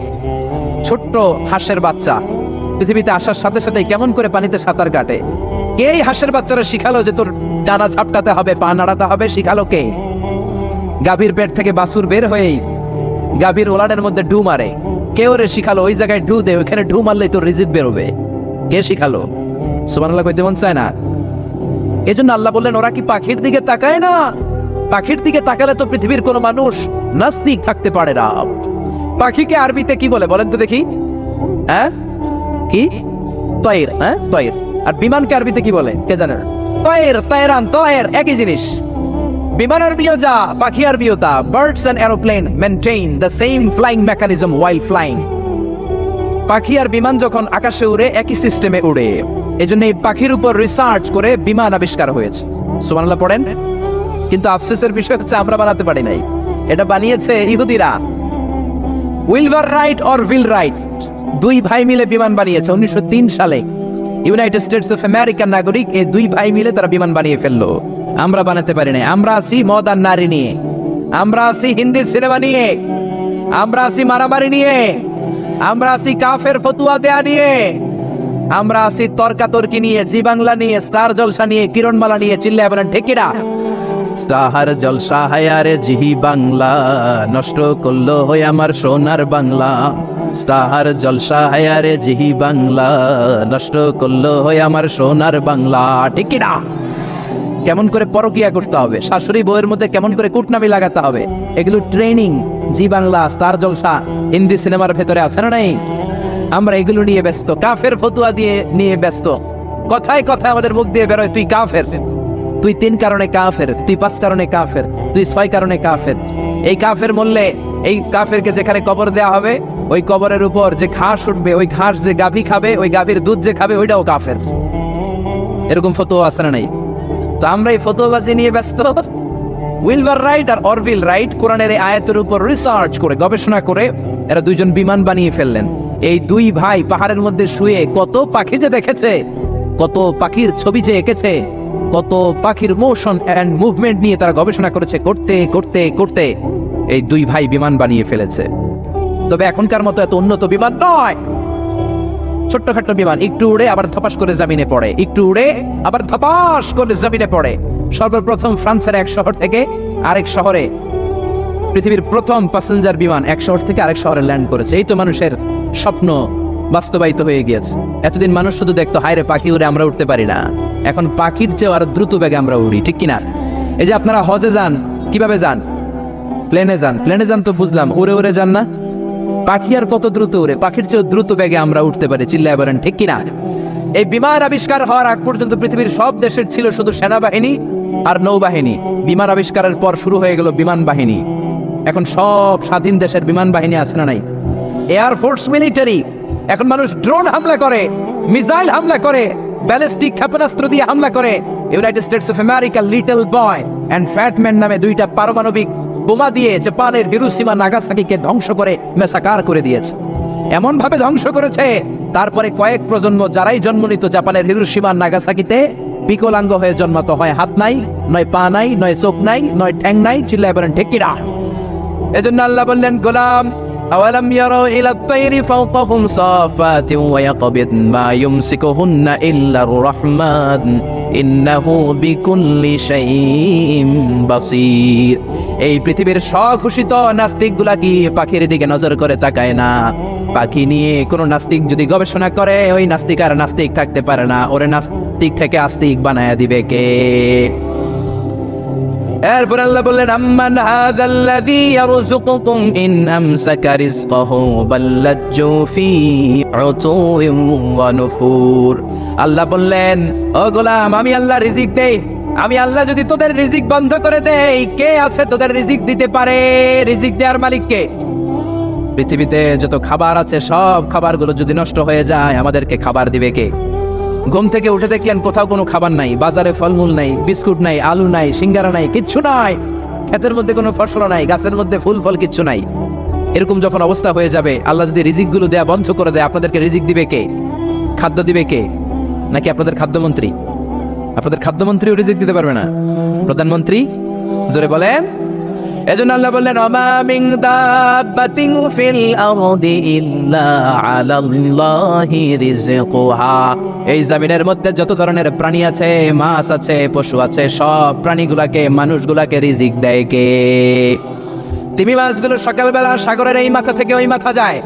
ছোট্ট হাঁসের বাচ্চা পৃথিবীতে আসার সাথে সাথে কেমন করে পানিতে সাঁতার কাটে? কে এই হাঁসের বাচ্চারা শিখালো যে তোর ডানা ঝাপটাতে হবে, পা নাড়াতে হবে? শিখালো কে? গাভীর পেট থেকে বাছুর বের হয়েই গাভীর ওলানের মধ্যে ডু মারে, কে ওরে শিখালো ওই জায়গায় ডু দে, ওখানে ডু মারলেই তোর রিজিক বেরোবে? কে শিখালো? সুবহানাল্লাহ কইতে মন চায় না? এজন্য আল্লাহ বললেন, ওরা কি পাখির দিকে তাকায় না? পাখির দিকে তাকালে তো পৃথিবীর কোনো মানুষ নাস্তিক থাকতে পারে না। পাখিকে আরবিতে কি বলে বলেন তো দেখি? হ্যাঁ, কি? তয়ের। হ্যাঁ, তয়ের। আর বিমানকে আরবিতে কি বলে কে জানেন? তয়ের, তয়রান, তয়ের একই জিনিস। বিমান আরবিও যা, পাখি আরবিও তা। Birds and aeroplane maintain the same flying mechanism while flying. পাখি আর বিমান যখন আকাশে উড়ে একই সিস্টেমে উড়ে, এজন্য এই পাখির উপর রিসার্চ করে বিমান আবিষ্কার হয়েছে। সুবহানাল্লাহ পড়েন। কিন্তু আফসোসের বিষয় হচ্ছে আমরা বানাতে পারি নাই, এটা বানিয়েছে ইহুদিরা। উইলভার রাইট অর উইল রাইট, দুই ভাই মিলে বিমান বানিয়েছে 1903 সালে। ইউনাইটেড স্টেটস অফ আমেরিকার নাগরিক, এই দুই ভাই মিলে তারা বিমান বানিয়ে ফেললো। আমরা বানাতে পারি নাই। আমরা আছি মদ আর নারী নিয়ে, আমরা আছি হিন্দি সিনেমা নিয়ে, আমরা আছি মারামারি নিয়ে, আমরা আছি কাফের ফতুয়া দেয়া নিয়ে, আমরা আছি তর্কাতর্কি নিয়ে, জি বাংলা নিয়ে, স্টার জলসা নিয়ে, কিরণমালা নিয়ে। চিল্লায় বলেন ঠিক কিনা? স্টার জলসা হায়ারে জি বাংলা, নষ্ট করলো হয়ে আমার সোনার বাংলা। স্টার জলসা হায়ারে জি বাংলা, নষ্ট করলো হয়ে আমার সোনার বাংলা। ঠিক কিনা? কেমন করে পরকিয়া করতে হবে, শাশুড়ি বউয়ের মধ্যে কেমন করে কুটনামি লাগাতে হবে, এগুলো ট্রেনিং জি বাংলা, স্টার জলসা, হিন্দি সিনেমার ভেতরে আছে না নাই? আমরা এগুলো নিয়ে ব্যস্ত, কাফের ফতুয়া দিয়ে নিয়ে ব্যস্ত। কথায় কথায় আমাদের মুখ দিয়ে বেরোয় তুই কাফের, তুই 3 কারণে কাফের, তুই 5 কারণে কাফের, তুই 6 কারণে কাফের। এই কাফের বললে এই কাফেরকে যেখানে কবর দেওয়া হবে ওই কবরের উপর যে ঘাস উঠবে, ওই ঘাস যে গাভী খাবে, ওই গাভীর দুধ যে খাবে ওইটাও কাফের। এরকম ফতোয়া আছে না নাই? তো আমরা এই ফতোয়াবাজি নিয়ে ব্যস্ত। উইলবার রাইট আর অরভিল রাইট কোরআনের এই আয়াতের উপর রিসার্চ করে, গবেষণা করে এরা দুইজন বিমান বানিয়ে ফেললেন। এই দুই ভাই পাহাড়ের মধ্যে শুয়ে কত পাখি যে দেখেছে, কত পাখির ছবি যে এঁকেছে, কত পাখির মোশন এন্ড মুভমেন্ট নিয়ে তারা গবেষণা করেছে। করতে করতে করতে এই দুই ভাই বিমান বানিয়ে ফেলেছে। তবে এখনকার মতো এত উন্নত বিমান নয়, ছোট্টখাট্ট বিমান, একটু উড়ে আবার ধপাস করে জমিনে পড়ে, একটু উড়ে আবার ধপাস করে জমিনে পড়ে। সর্বপ্রথম ফ্রান্সের এক শহর থেকে আরেক শহরে, পৃথিবীর প্রথম প্যাসেঞ্জার বিমান এক শহর থেকে আরেক শহরে ল্যান্ড করেছে। এই তো মানুষের স্বপ্ন বাস্তবায়িত হয়ে গিয়েছে। এতদিন মানুষ শুধু দেখতো হায় রে পাখি উড়ে, আমরা উঠতে পারি না। এখন পাখির চেয়ে আরো দ্রুত বেগে আমরা উড়ি, ঠিক কিনা? এই যে আপনারা হজে যান, কিভাবে যান? প্লেনে যান। প্লেনে যান তো বুঝলাম, উড়ে উড়ে যান না? পাখি আর কত দ্রুত উড়ে, পাখির চেয়ে দ্রুত বেগে আমরা উঠতে পারি, চিল্লায় বলেন ঠিক কিনা? এই বিমান আবিষ্কার হওয়ার আগ পর্যন্ত পৃথিবীর সব দেশের ছিল শুধু সেনাবাহিনী আর নৌবাহিনী। বিমান আবিষ্কারের পর শুরু হয়ে গেল বিমান বাহিনী। এখন সব স্বাধীন দেশের বিমান বাহিনী আছে না নাই? Air force, military. এখন মানুষ ড্রোন হামলা করে, মিসাইল হামলা করে, ব্যালিস্টিক ক্ষেপণাস্ত্র দিয়ে হামলা করে। United States of America Little Boy and Fat Man নামে 2টা পারমাণবিক বোমা দিয়ে জাপানের হিরোশিমা নাগাসাকিকে ধ্বংস করে মেসাকার করে দিয়েছে। এমন ভাবে ধ্বংস করেছে, তারপরে কয়েক প্রজন্ম যারাই জন্ম নিত জাপানের হিরোশিমা নাগাসাকিতে বিকলাঙ্গ হয়ে জন্মাতো। হয় হাত নাই, নয় পা নাই, নয় চোখ নাই, নয় ঠ্যাং নাই, চিল্লায় বলেন ঠিক কিনা? এজন্য আল্লাহ বললেন, গোলাম আওয়ালাম ইয়ারাউ ইলা আত-তায়রি ফাওকাহুম সাফাতিন ওয়া ইয়াকবিদ মা ইউমসিকুহুন্না ইল্লার রাহমান ইন্নাহু বিকুল্লি শাইইন বাসীর। এই পৃথিবীর স্বঘোষিত নাস্তিকগুলা কি পাখির দিকে নজর করে তাকায় না? পাখি নিয়ে কোন নাস্তিক যদি গবেষণা করে, ওই নাস্তিক আর নাস্তিক থাকতে পারে না, ওরে নাস্তিক থেকে আস্তিক বানায়া দিবে কে? এরপর আল্লাহ বললেন, আম্মান হাযাল্লাযী ইয়ারযুকুকুম ইন আমসাকা রিজকাহু বাল্লাজ্জু ফি উতুইন ওয়া নুফুর। আল্লাহ বললেন, ও গোলাম, আমি আল্লাহ রিজিক দেই। আমি আল্লাহ যদি তোদের রিজিক বন্ধ করে দেই, কে আছে তোদের রিজিক দিতে পারে? রিজিক দেওয়ার মালিক কে? পৃথিবীতে যত খাবার আছে সব খাবারগুলো যদি নষ্ট হয়ে যায়, আমাদেরকে খাবার দিবে কে? ঘুম থেকে উঠে দেখলেন কোথাও কোনো খাবার নাই, বাজারে ফলমূল নাই, বিস্কুট নাই, আলু নাই, সিঙ্গারা নাই, কিচ্ছু নাই, ক্ষেতের মধ্যে কোনো ফসল নাই, গাছের মধ্যে ফুল ফল কিচ্ছু নাই। এরকম যখন অবস্থা হয়ে যাবে, আল্লাহ যদি রিজিকগুলো দেয়া বন্ধ করে দেয়, আপনাদেরকে রিজিক দিবে কে? খাদ্য দিবে কে? নাকি আপনাদের খাদ্যমন্ত্রী? আপনাদের খাদ্যমন্ত্রীও রিজিক দিতে পারবে না? প্রধানমন্ত্রী? জোরে বলেন। এজন্য আল্লাহ বললেন, ওমা মিন দাব্বাতিন ফিল আরদি ইল্লা আলাল্লাহি রিজকুহা। এই জমিনের মধ্যে যত ধরনের প্রাণী আছে, মাছ আছে, পশু আছে, সব প্রাণীগুলাকে, মানুষগুলাকে রিজিক দেয় কে? তিমি মাছগুলো সকালবেলা সাগরের এই মাথা থেকে ওই মাথা যায়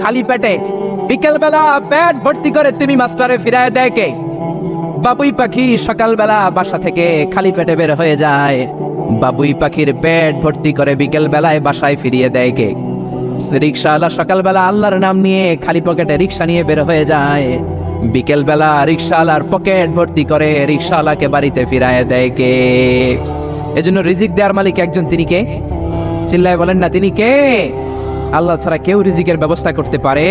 খালি পেটে, বিকেলবেলা পেট ভর্তি করে তিমি মাছটারে ফিরায় দেয় কে? বাবুই পাখি সকালবেলা বাসা থেকে খালি পেটে বের হয়ে যায়, বাবুই পাখির পেট ভর্তি করে বিকেল বেলায় বাসায় ফিরিয়ে দেয় কে? রিক্সাওয়ালা সকালবেলা আল্লাহর নাম নিয়ে খালি পকেটে রিক্সা নিয়ে বের হয়ে যায়, বিকেল বেলা রিক্সাওয়ালার পকেট ভর্তি করে রিক্সাওয়ালাকে বাড়িতে ফিরায় দেয় কে? এজন্য রিজিক দেওয়ার মালিক একজন, তিনি কে? চিল্লায় বলেন না, তিনি কে? আল্লাহ ছাড়া কেউ রিজিকের ব্যবস্থা করতে পারে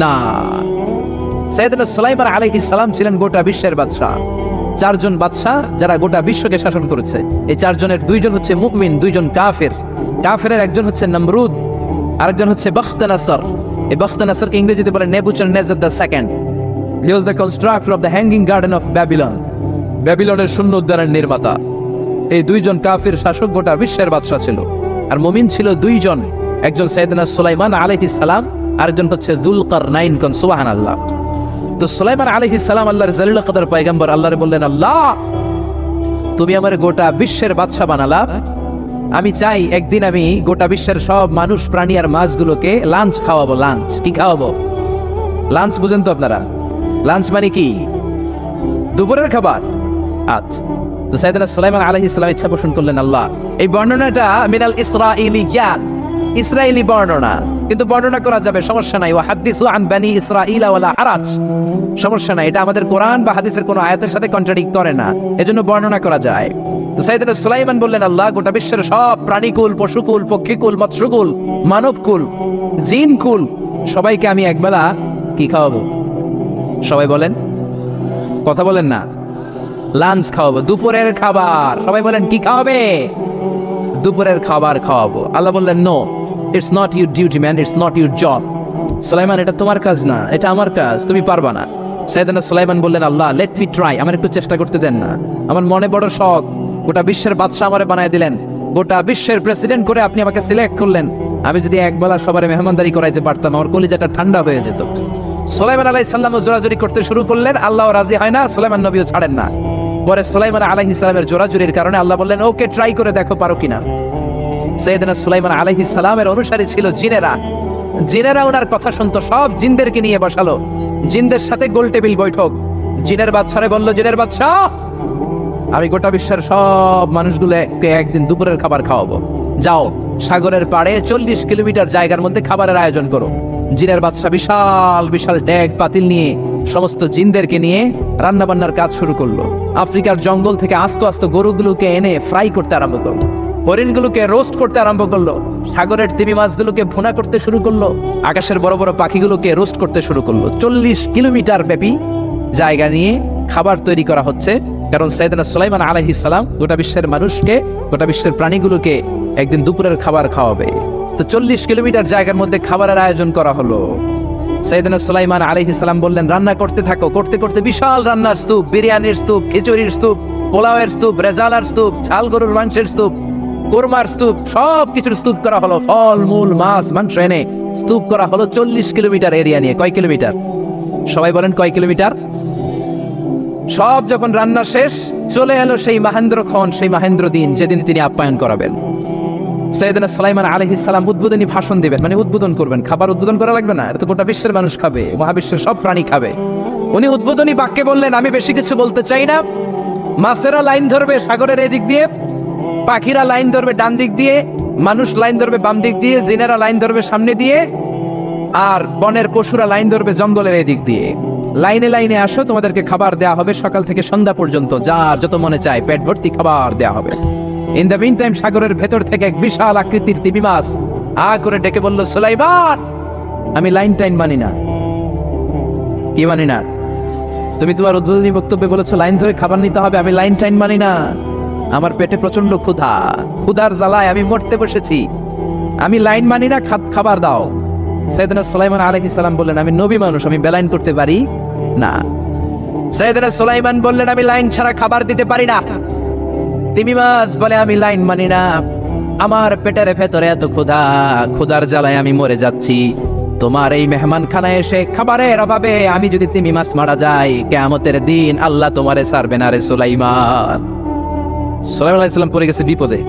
না। সাইয়েদনা সুলাইমান আলাইহিস সালাম ছিলেন গোটা বিশ্বের বাদশা। 4 জন বাদশা যারা গোটা বিশ্বকে শাসন করেছে। এই 4 জনের 2 জন হচ্ছে মুমিন, 2 জন কাফের। কাফেরের একজন হচ্ছে নমরুদ, আরেকজন হচ্ছে বখতানাসর। এই বখতানাসরকে ইংরেজিতে বলে Nebuchadnezzar the second. He was the constructor of the hanging garden of Babylon. ব্যাবিলনের শূন্য উদ্যানের নির্মাতা। এই 2 জন কাফের শাসক গোটা বিশ্বের বাদশা ছিল। আর মুমিন ছিল 2 জন, একজন সাইয়েদনা সুলাইমান আলাইহিস সালাম, আরেকজন হচ্ছে যুলকারনাইন। কোন সুবহানাল্লাহ। তো সুলাইমান আলাইহিস সালাম আল্লাহর জালিল কদর পয়গম্বর, আল্লাহরে বললেন, আল্লাহ তুমি আমার গোটা বিশ্বের বাদশা বানালা, আমি চাই একদিন আমি গোটা বিশ্বের সব মানুষ, প্রাণী আর মাছগুলোকে লাঞ্চ খাওয়াবো। লাঞ্চ কি খাওয়াবো? লাঞ্চ বুঝেন তো আপনারা? লাঞ্চ মানে কি? দুপুরের খাবার। আচ্ছা, তো সাইয়েদনা সুলাইমান আলাইহিস সালাম ইচ্ছা পোষণ করলেন, আল্লাহ এই বর্ণনাটা মিনাল ইসরাঈলিয়াত, ইসরায়েলি বর্ণনা, কিন্তু বর্ণনা করা যাবে, সমস্যা নাই। ওয়া হাদিসু আন বানি ইসরাঈল ওয়ালা হারাজ, সমস্যা নাই, এটা আমাদের কোরআন বা হাদিসের কোনো আয়াতের সাথে কন্ট্রাডিক্ট করে না, এজন্য বর্ণনা করা যায়। তো সাইয়েদনা সুলাইমান বললেন, আল্লাহ গোটা বিশ্বের সব প্রাণীকুল, পশুকুল, পক্ষীকুল, মৎস্যকুল, মানবকুল, জিনকুল সবাইকে আমি একবেলা কি খাওয়াবো? সবাই বলেন, কথা বলেন না। লাঞ্চ খাওয়াবো, দুপুরের খাবার। সবাই বলেন কি খাওয়াবে? দুপুরের খাবার খাওয়াবো। আল্লাহ বললেন, no, it's not your duty man, it's not your job. Sulaiman, এটা তোমার কাজ না, এটা আমার কাজ, তুমি পারবা না। সাইয়েদনা সুলাইমান বললেন, আল্লাহ লেট মি ট্রাই, আমার একটু চেষ্টা করতে দেন না, আমার মনে বড় শখ, গোটা বিশ্বের বাদশা আমারে বানায় দিলেন, গোটা বিশ্বের প্রেসিডেন্ট করে আপনি আমাকে সিলেক্ট করলেন, আমি যদি একবেলা সবার মেহমানদারি করাইতে পারতাম, আমার কলিজাটা ঠান্ডা হয়ে যেত। সুলাইমান আলাইহিস সালাম জোরাজুরি করতে শুরু করলেন, আল্লাহ রাজি হয় না, সুলাইমান নবীও ছাড়েন না। পরে সুলাইমান আলাইহিস সালামের জোরাজুরির কারণে আল্লাহ বললেন, ওকে ট্রাই করে দেখো পারো কিনা। সাইয়েদনা সুলাইমান আলাইহিস সালামের অনুসারী ছিল জিনেরা, জিনেরা ওনার কথা শুনতো, সব জিনদেরকে নিয়ে বসালো, জিনদের সাথে গোল টেবিল বৈঠক। জিনের বাদশারে বলল, জিনের বাদশা, আমি গোটা বিশ্বের সব মানুষগুলোকে একদিন দুপুরের খাবার খাওয়াবো, যাও সাগরের পাড়ে 40 কিলোমিটার জায়গার মধ্যে খাবারের আয়োজন করো। জিনের বাদশা বিশাল বিশাল ডেক পাতিল নিয়ে সমস্ত জিনদেরকে নিয়ে রান্না বান্নার কাজ শুরু করলো। আফ্রিকার জঙ্গল থেকে আস্তে আস্তে গরুগুলোকে এনে ফ্রাই করতে আরম্ভ করলো, হরিণগুলোকে রোস্ট করতে আরম্ভ করলো, সাগরের তিমি মাছগুলোকে ভুনা করতে শুরু করলো, আকাশের বড় বড় পাখিগুলোকে রোস্ট করতে শুরু করলো। 40 কিলোমিটার ব্যাপী জায়গা নিয়ে খাবার তৈরি করা হচ্ছে, কারণ সাইয়েদনা সুলাইমান আলাইহিস সালাম গোটা বিশ্বের মানুষকে, গোটা বিশ্বের প্রাণীগুলোকে একদিন দুপুরের খাবার খাওয়াবে। তো 40 কিলোমিটার জায়গার মধ্যে খাবারের আয়োজন করা হলো। সাইয়েদনা সুলাইমান আলাইহিস সালাম বললেন, রান্না করতে থাকো। করতে করতে বিশাল রান্নার স্তূপ, বিরিয়ানির স্তূপ, খিচুড়ির স্তূপ, পোলাওয়ের স্তূপ, রেজালার স্তূপ, ঝাল গরুর মাংসের স্তূপ, কোরমার স্তূপ, সব কিছুর স্তূপ করা হলো। ফল মূল মাছ মাংস এনে স্তূপ করা হলো 40 কিলোমিটার এরিয়া নিয়ে। কয় কিলোমিটার? সবাই বলেন কয় কিলোমিটার? সব যখন রান্না শেষ, চলে এলো সেই মহেন্দ্রক্ষণ, সেই মহেন্দ্র দিন, যেদিন তিনি আপ্যায়ন করাবেন। সাইয়েদনা সুলাইমান আলাইহিস সালাম উদ্বোধনী ভাষণ দিবেন, মানে উদ্বোধন করবেন। খাবার উদ্বোধন করা লাগবে না, এটা তো গোটা বিশ্বের মানুষ খাবে, মহাবিশ্বের সব প্রাণী খাবে। উনি উদ্বোধনী বাক্যে বললেন, আমি বেশি কিছু বলতে চাই না, মাছেরা লাইন ধরবে সাগরের এদিক দিয়ে, পাখিরা লাইন ধরবে ডান দিক দিয়ে, মানুষ লাইন ধরবে বাম দিক দিয়ে, জিনেরা লাইন ধরবে সামনে দিয়ে, আর বনের পশুরা লাইন ধরবে জঙ্গলের এদিক দিয়ে। লাইনে লাইনে আসো, তোমাদেরকে খাবার দেয়া হবে সকাল থেকে সন্ধ্যা পর্যন্ত, যার যত মনে চায় পেট ভর্তি খাবার দেয়া হবে। ইন দ্য মিন টাইম সাগরের ভেতর থেকে এক বিশাল আকৃতির তিমি মাছ করে ডেকে বলল, সুলাইমান, আমি লাইন টাইন মানি না। কি মানি না? তুমি তোমার উদ্বোধনী বক্তব্যে বলেছো লাইন ধরে খাবার নিতে হবে, আমি লাইন টাইন মানি না। আমার পেটে প্রচন্ড ক্ষুধা, ক্ষুধার জ্বালায় আমি মরতে বসেছি, আমি লাইন মানি না, খাবার দাও। সাইয়েদনা সুলাইমান আলাইহিস সালাম বললেন, আমি নবী মানুষ, আমি বেলাইন করতে পারি না। সাইয়েদনা সুলাইমান বললেন, আমি লাইন ছাড়া খাবার দিতে পারি না। তিমি মাছ বলে, আমি লাইন মানি না, আমার পেটের ভেতরে এত ক্ষুধা, ক্ষুধার জ্বালায় আমি মরে যাচ্ছি। তোমার এই মেহমানখানায় এসে খাবারের অভাবে আমি যদি তিমি মাছ মারা যাই, কিয়ামতের দিন আল্লাহ তোমারে ছাড়বে না রে সুলাইমান। সুলাইমান আলাইহিস সালাম পড়ে গেছে বিপদে।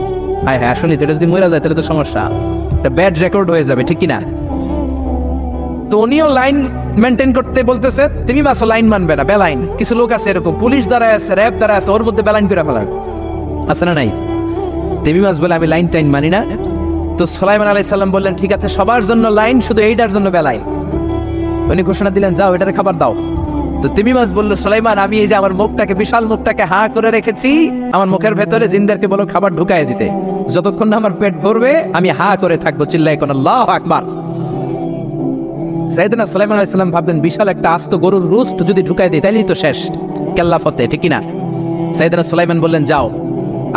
হ্যাঁ হ্যাঁ, আসলে এটা যদি মরে যায় তাহলে তো সমস্যা, এটা ব্যাড রেকর্ড হয়ে যাবে, ঠিক কিনা? তো উনিও লাইন মেনটেন করতে বলতেছে, তিমি মাছও লাইন মানবে না, বেলাইন। কিছু লোক আছে এরকম, পুলিশ দ্বারা আছে, র্যাব দ্বারা আছে, ওর মধ্যে বেলাইন করে ফেলা আছে না নাই? তিমি মাছ বলে, আমি লাইন টাইন মানি না। তো সুলাইমান আলাইহিস সালাম বললেন, ঠিক আছে, সবার জন্য লাইন, শুধু এইটার জন্য বেলাইন। উনি ঘোষণা দিলেন, যাও এটারে খাবার দাও। তো তিমি মাছ বললো, সুলাইমান, আমি এই যে আমার মুখটাকে, বিশাল মুখটাকে হা করে রেখেছি, আমার মুখের ভেতরে জিনদেরকে বলো খাবার ঢুকায় দিতে, যতক্ষণ না আমার পেট ভরবে আমি হা করে থাকবো, চিল্লায় কোন আল্লাহু আকবার। সাইয়েদনা সুলাইমান আলাইহিস সালাম ভাবলেন, বিশাল একটা আস্ত গরুর রোস্ট যদি ঢুকায় দেয় তাইলেই তো শেষ, কেল্লা ফতে, ঠিক কিনা? সাইয়েদনা সুলাইমান বললেন, যাও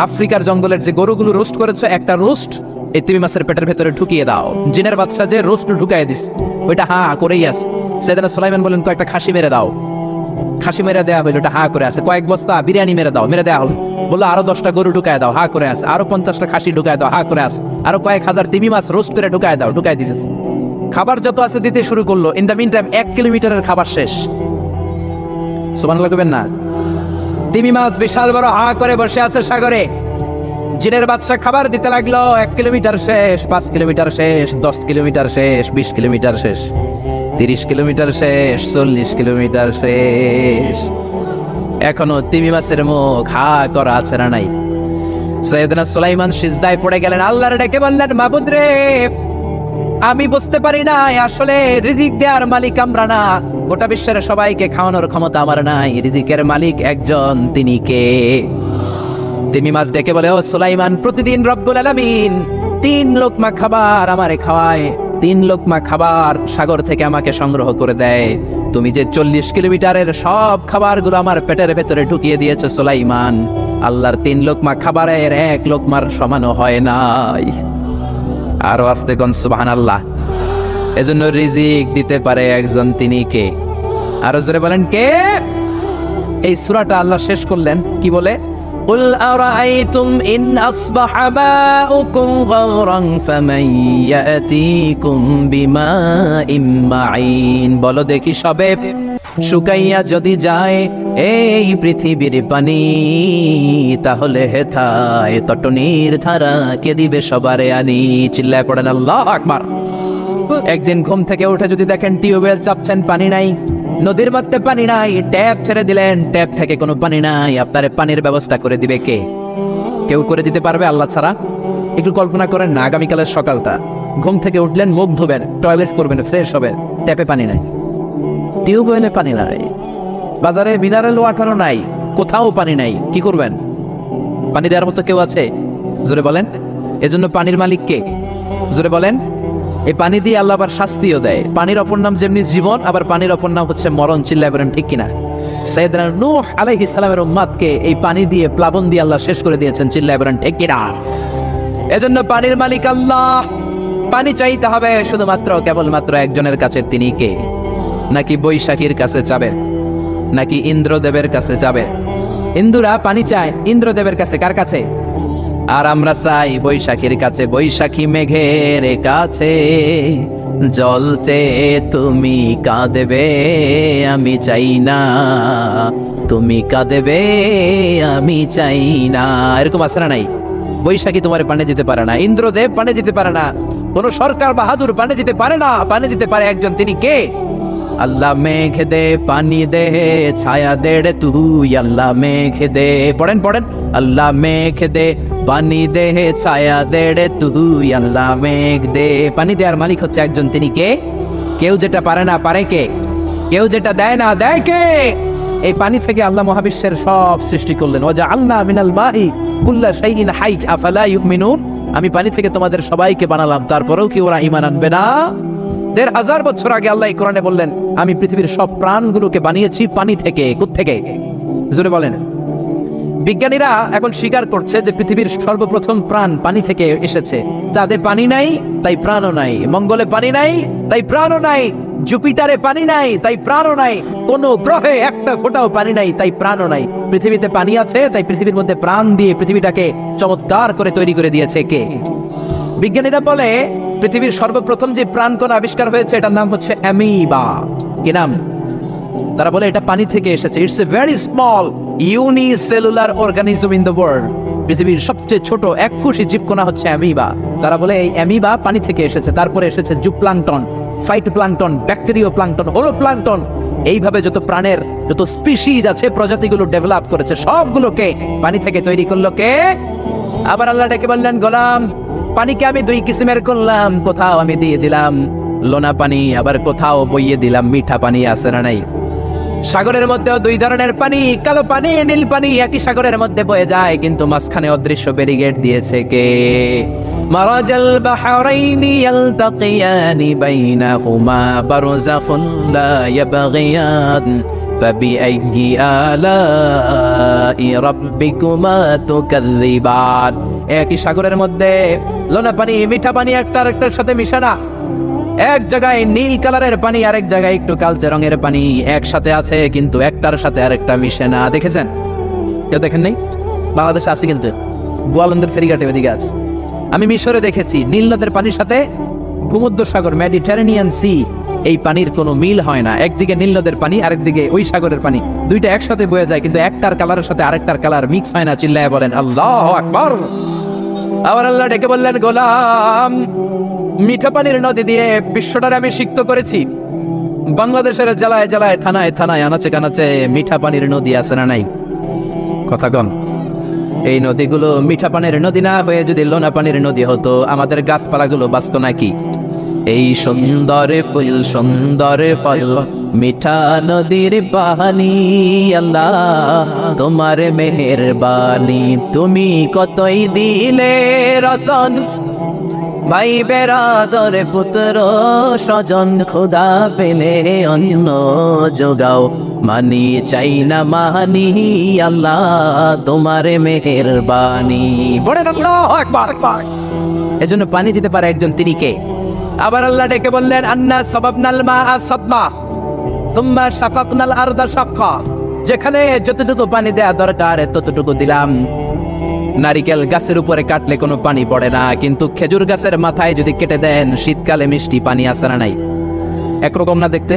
আফ্রিকার জঙ্গলের যে গরুগুলো রোস্ট করেছো, একটা রোস্ট এই তিমি মাছের পেটের ভেতরে ঢুকিয়ে দাও। জিনের বাদশা যে রোস্ট ঢুকায় দিস, ওইটা হা করেই আছে। সাইয়েদনা সুলাইমান বললেন, কয়েকটা খাসি মেরে দাও। খাসি মেরে দেওয়া হইলো, ওটা হা করে আছে। কয়েক বস্তা বিরিয়ানি মেরে দাও, মেরে দেওয়া হলো। বললো, আরো 10টা গরু ঢুকায় দাও, হা করে আছে। আরো 50টা খাসি ঢুকায় দাও, হা করে আছে। আরো কয়েক হাজার তিমি মাছ রোস্ট করে ঢুকায় দাও, ঢুকায় দিতেছে। খাবার যত আছে দিতে শুরু করলো। ইন দ্য মিন টাইম 1 কিলোমিটারের খাবার শেষ। সুবহানাল্লাহ কইবেন না? তিমি মাছ বিশাল বড় হা করে বসে আছে সাগরে। জিনের বাদশা খাবার দিতে লাগলো। 1 কিলোমিটার শেষ, 5 কিলোমিটার শেষ, 10 কিলোমিটার শেষ, 20 কিলোমিটার শেষ, 30 কিলোমিটার শেষ, 40 কিলোমিটার শেষ। এখনো তিমি মাছের মুখ হা করা আছে না নাই? সাইয়েদনা সুলাইমান সিজদায় পড়ে গেলেন, আল্লাহর ডেকে বললেন, মাবুদ রে, আমি বুঝতে পারি না আসলে রিজিক দেওয়ার মালিক আমরা না, গোটা বিশ্বের সবাইকে খাওয়ানোর ক্ষমতা আমার নাই, রিজিকের মালিক একজন, তিনি কে? তিমি মাছ ডেকে বলে, ও সুলাইমান, প্রতিদিন রব্বুল আলামিন 3 লোকমা খাবার আমারে খাওয়ায়, 3 লোকমা খাবার সাগর থেকে আমাকে সংগ্রহ করে দেয়। তুমি যে 40 কিলোমিটারের সব খাবারগুলো আমার পেটের ভেতরে ঢুকিয়ে দিয়েছো সুলাইমান, আল্লাহর 3 লোকমা খাবারের 1 লোকমার সমানও হয় নাই। আরো আস্তে কোন সুবহানাল্লাহ। এজন্য রিজিক দিতে পারে একজন, তিনি কে? আরো জোরে বলেন, কে? এই সূরাটা আল্লাহ শেষ করলেন কি বলে? قل أرأيتم إن أصبح ماؤكم غورا فمن يأتيكم بماء معين। বলো দেখি সবে, শুকাইয়া যদি যায় এই পৃথিবীর পানি, তাহলে হেথায় তটনির ধারা কে দিবে সবারে আনি? চিল্লায় পড়েন আল্লাহু আকবার। একদিন ঘুম থেকে উঠে যদি দেখেন টিউবওয়েল চাপছেন, পানি নাই, নদীর মধ্যে পানি নাই, ট্যাপ ছেড়ে দিলেন, ট্যাপ থেকে কোনো পানি নাই, আপনার পানির ব্যবস্থা করে দিবে কে? কেউ করে দিতে পারবে আল্লাহ ছাড়া? একটু কল্পনা করেন না, আগামীকালের সকালটা, ঘুম থেকে উঠলেন, মুখ ধুবেন, টয়লেট করবেন, ফ্রেশ হবেন, ট্যাপে পানি নাই, টিউবওয়েলে পানি নাই, বাজারে মিনারেল ওয়াটারও নাই, কোথাও পানি নাই, কি করবেন? পানি দেওয়ার মতো কেউ আছে? জোরে বলেন। এজন্য পানির মালিক কে? জোরে বলেন। এই পানি দিয়ে আল্লাহ আবার শাস্তিও দেয়। পানির অপর নাম যেমনি জীবন, আবার পানির অপর নাম হচ্ছে মরণ। চিল্লায় বলেন ঠিক কিনা? সাইয়েদনা নূহ আলাইহিস সালামের উম্মতকে এই পানি দিয়ে, প্লাবন দিয়ে আল্লাহ শেষ করে দিয়েছেন। চিল্লায় বলেন ঠিক কিনা? এজন্য পানির মালিক আল্লাহ। পানি চাইতে হবে শুধুমাত্র কেবলমাত্র একজনের কাছে, তিনি কে? নাকি বৈশাখীর কাছে যাবে? নাকি ইন্দ্রদেবের কাছে যাবে? হিন্দুরা পানি চায় ইন্দ্রদেবের কাছে, কার কাছে? আর আমরা চাই বৈশাখীর কাছে। বৈশাখী মেঘের কাছে জলতে তুমি কাঁদবে, আমি চাই না, তুমি কাঁদবে, আমি চাই না। এরকম আছে না নাই? বৈশাখী তোমার পানি দিতে পারে না, ইন্দ্রদেব পানি দিতে পারে না, কোন সরকার বাহাদুর পানি দিতে পারে না। পানি দিতে পারে একজন, তিনি কে? আল্লাহ মেঘ দে পানি দে, ছায়া দে রে তুই, আল্লাহ মেঘ দে। পড়েন পড়েন, আল্লাহ মেঘ দে পানি দে, ছায়া দে রে তুই, আল্লাহ মেঘ দে। পানি দেওয়ার মালিক হচ্ছে একজন, তিনি কে? কেউ যেটা পারে না পারে কে? কেউ যেটা দেয় না দেয় কে? এই পানি থেকে আল্লাহ মহাবিশ্বের সব সৃষ্টি করলেন। ওয়া আল্লাহ মিনাল মাই কুল্লা শাইইন হাই আফালা ইউমিনুন। আমি পানি থেকে তোমাদের সবাইকে বানালাম, তারপরেও কি ওরা ঈমান আনবে না? ১৫০০ বছর আগে আল্লাহ এই কোরআনে বললেন, আমি পৃথিবীর সব প্রাণগুলোকে বানিয়েছি পানি থেকে। কোত্থেকে? জোরে বলেন। বিজ্ঞানীরা এখন স্বীকার করছে যে পৃথিবীর সর্বপ্রথম প্রাণ পানি থেকে এসেছে। চাঁদে পানি নাই, তাই প্রাণও নাই। মঙ্গলে পানি নাই, তাই প্রাণও নাই। জুপিটারে পানি নাই, তাই প্রাণও নাই। কোন গ্রহে একটা ফোঁটাও পানি নাই, তাই প্রাণও নাই। পৃথিবীতে পানি আছে, তাই পৃথিবীর মধ্যে প্রাণ দিয়ে পৃথিবীটাকে চমৎকার করে তৈরি করে দিয়েছে কে? বিজ্ঞানীরা বলে পৃথিবীর সর্বপ্রথম যে প্রাণকণ আবিষ্কার হয়েছে, এটার নাম হচ্ছে অ্যামিবা। কি নাম? তারা বলে এটা পানি থেকে এসেছে। It's a very small unicellular organism in the world. পৃথিবীর সবচেয়ে ছোট এককোষী জীবকণা হচ্ছে অ্যামিবা। তারা বলে এই অ্যামিবা পানি থেকে এসেছে। তারপরে এসেছে জুপ্লাঙ্কটন, ফাইটোপ্লাঙ্কটন, ব্যাকটেরিয়া প্লাঙ্কটন, হোলোপ্লাঙ্কটন। এইভাবে যত প্রাণের যত স্পিসিজ আছে, প্রজাতিগুলো ডেভেলপ করেছে, সবগুলোকে পানি থেকে তৈরি করলো কে? আবার আল্লাহ ডেকে বললেন, গোলাম, পানিকে আমি 2 কিসিমের করলাম। কোথাও আমি দিয়ে দিলাম লোনা পানি, আবার কোথাও বইয়ে দিলাম মিঠা পানি। আছে না নাই? সাগরের মধ্যেও 2 ধরনের পানি, কালো পানি, নীল পানি একই সাগরের মধ্যে বয়ে যায়, কিন্তু মাঝখানে অদৃশ্য ব্যারিকেড দিয়েছে কে? মারাজাল বাহরাইনি ইয়ালতাকিয়ানি বাইনাহুমা বারযাখুন লা ইয়াবগিয়ান ফাবিআইয়ি আলাই রাব্বিকুমা তুকাযযিবান। একই সাগরের মধ্যে লোনা পানি, মিঠা পানি একটার একটার সাথে মিশে না। এক জায়গায় নীল কালারের পানি, আরেক জায়গায় একটু কালচে রঙের পানি একসাথে আছে, কিন্তু একটার সাথে আরেকটা মিশে না। দেখেছেন? কেউ দেখেন নাই? বাংলাদেশে আছে, কিন্তু গোয়ালন্দের ফেরিঘাটে ওদিকে আছে। আমি মিশরে দেখেছি নীল নদের পানির সাথে ভূমধ্য সাগর, মেডিটেরেনিয়ান সি, এই পানির কোনো মিল হয় না। একদিকে নীল নদের পানি, আরেকদিকে ওই সাগরের পানি, দুইটা একসাথে বয়ে যায়, কিন্তু একটার কালারের সাথে আরেকটার কালার মিক্স হয় না। চিল্লায় বলেন আল্লাহু আকবার। আবার আল্লাহ ডেকে বললেন, গোলাম, মিঠা পানির নদী দিয়ে বিশ্বটারে আমি সিক্ত করেছি, বাংলাদেশের জেলায় জেলায় থানায় থানায় আনাচে কানাচে মিঠা পানির নদী আছে না নাই? কথা কন। এই নদীগুলো মিঠা পানির নদী না হয়ে যদি লোনা পানির নদী হতো, আমাদের গাছপালাগুলো বাঁচত নাকি? এই সুন্দর ফুল সুন্দর ফল মিঠা নদীর পানি, আল্লাহ তোমার মেহেরবানি। তুমি কতই দিলে রতন, ভাই বেরাদর পুত্র স্বজন, খোদা পেলে অন্য যোগাও, মানি চাই না মানি, আল্লাহ তোমার মেহেরবানি। বলেন আল্লাহু আকবার। এজন্য পানি দিতে পারে একজন, তিনি কে? আবার আল্লাহ ডেকে বললেন, আন্না সাবাবনাল মাআ সাববা সুম্মা শাফাকনাল আরদা শাফকা। যেখানে যতটুকু পানি দেয়া দরকার ততটুকু দিলাম। নারিকেল গাছের উপরে কাটলে কোনো পানি পড়ে না, কিন্তু খেজুর গাছের মাথায় যদি কেটে দেন শীতকালে মিষ্টি পানি আসে না নাই? একরকম না দেখতে?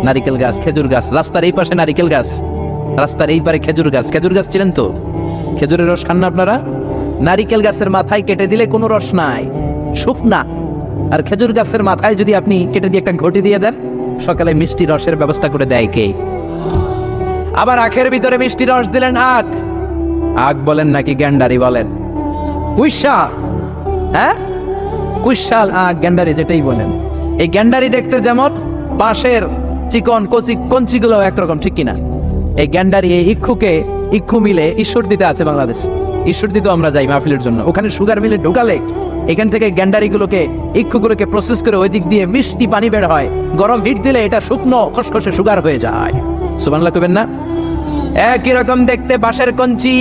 নারিকেল গাছ, খেজুর গাছ, রাস্তার এই পাশে নারিকেল গাছ, রাস্তার এই পারে খেজুর গাছ। খেজুর গাছ ছিলেন তো? খেজুরের রস খান না আপনারা? নারিকেল গাছের মাথায় কেটে দিলে কোনো রস নাই, শুকনা। আর খেজুর গাছের মাথায় যদি আপনি কেটে দিয়ে একটা ঘটি দিয়ে দেন, সকালে মিষ্টি রসের ব্যবস্থা করে দেয় কে? আবার আখের ভিতরে মিষ্টি রস দিলেন, আখ। আখ বলেন নাকি গ্যান্ডারি বলেন? কুইশাল, হ্যাঁ কুইশাল আখ, গ্যান্ডারি যেটাই বলেন। এই গ্যান্ডারি দেখতে যেমন, বাঁশের চিকন কচি কঞ্চিগুলো একরকম, ঠিক কিনা? এই গ্যান্ডারি, এই ইক্ষু মিলে ঈশ্বর দিতে আছে বাংলাদেশ। ঈশ্বর দিতে আমরা যাই মাহফিলের জন্য, ওখানে সুগার মিলে ঢোকালে এখান থেকে গ্যান্ডারিগুলোকে, ইক্ষুগুলোকে প্রসেস করে ওই দিক দিয়ে মিষ্টি পানি বের হয়। গরম হিট দিলে এটা শুকনো খসখসে সুগার হয়ে যায়। সুবহানাল্লাহ কইবেন না? একই রকম দেখতে বাঁশের কঞ্চি,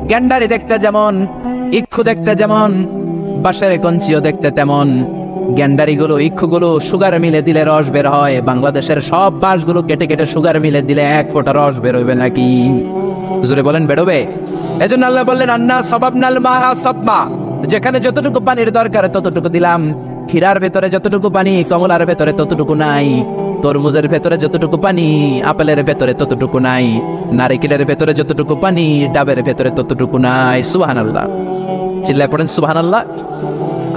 গ্যান্ডারি দেখতে যেমন, ইক্ষু দেখতে যেমন, বাঁশের কঞ্চিও দেখতে তেমন। গ্যান্ডারিগুলো, ইক্ষুগুলো সুগার মিলে দিলে রস বের হয়। বাংলাদেশের সব বাঁশগুলো কেটে কেটে সুগার মিলে দিলে এক ফোঁটা রস বের হইবে নাকি? জোরে বলেন, বেরোবে? এজন্য আল্লাহ বললেন, আন্না সাবাবনাল মাআ সাববা। যেখানে যতটুকু পানির দরকার ততটুকু দিলাম। ক্ষীরার ভেতরে যতটুকু পানি, কমলার ভেতরে ততটুকু নাই। তরমুজের ভেতরে যতটুকু পানি, আপেলের ভেতরে ততটুকু নাই। নারিকেলের ভেতরে যতটুকু পানি, ডাবের ভেতরে ততটুকু নাই। সুবহানাল্লাহ, চিল্লায় পড়েন সুবহানাল্লাহ।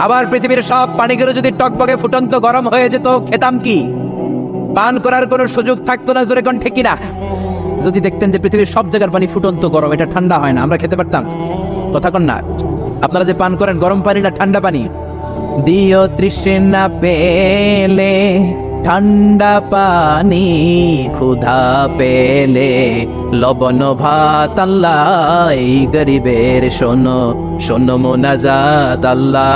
আবার পৃথিবীর সব পানিগুলো যদি টকবকে ফুটন্ত গরম হয়ে যেত, খেতাম কি? পান করার কোনো সুযোগ থাকতো না। জোরে কোন ঠিক কিনা? যদি দেখতেন যে পৃথিবীর সব জায়গার পানি ফুটন্ত গরম, এটা ঠান্ডা হয় না, আমরা খেতে পারতাম? কথা কন না? আপনারা যে পান করেন গরম পানি না ঠান্ডা পানি? দিও তৃষ্ণা পেলে ঠান্ডা পানি, ক্ষুধা পেলে লবণ ভাত, আল্লাহ এই গরিবের শোনো, শোনো মোনাজাত, আল্লাহ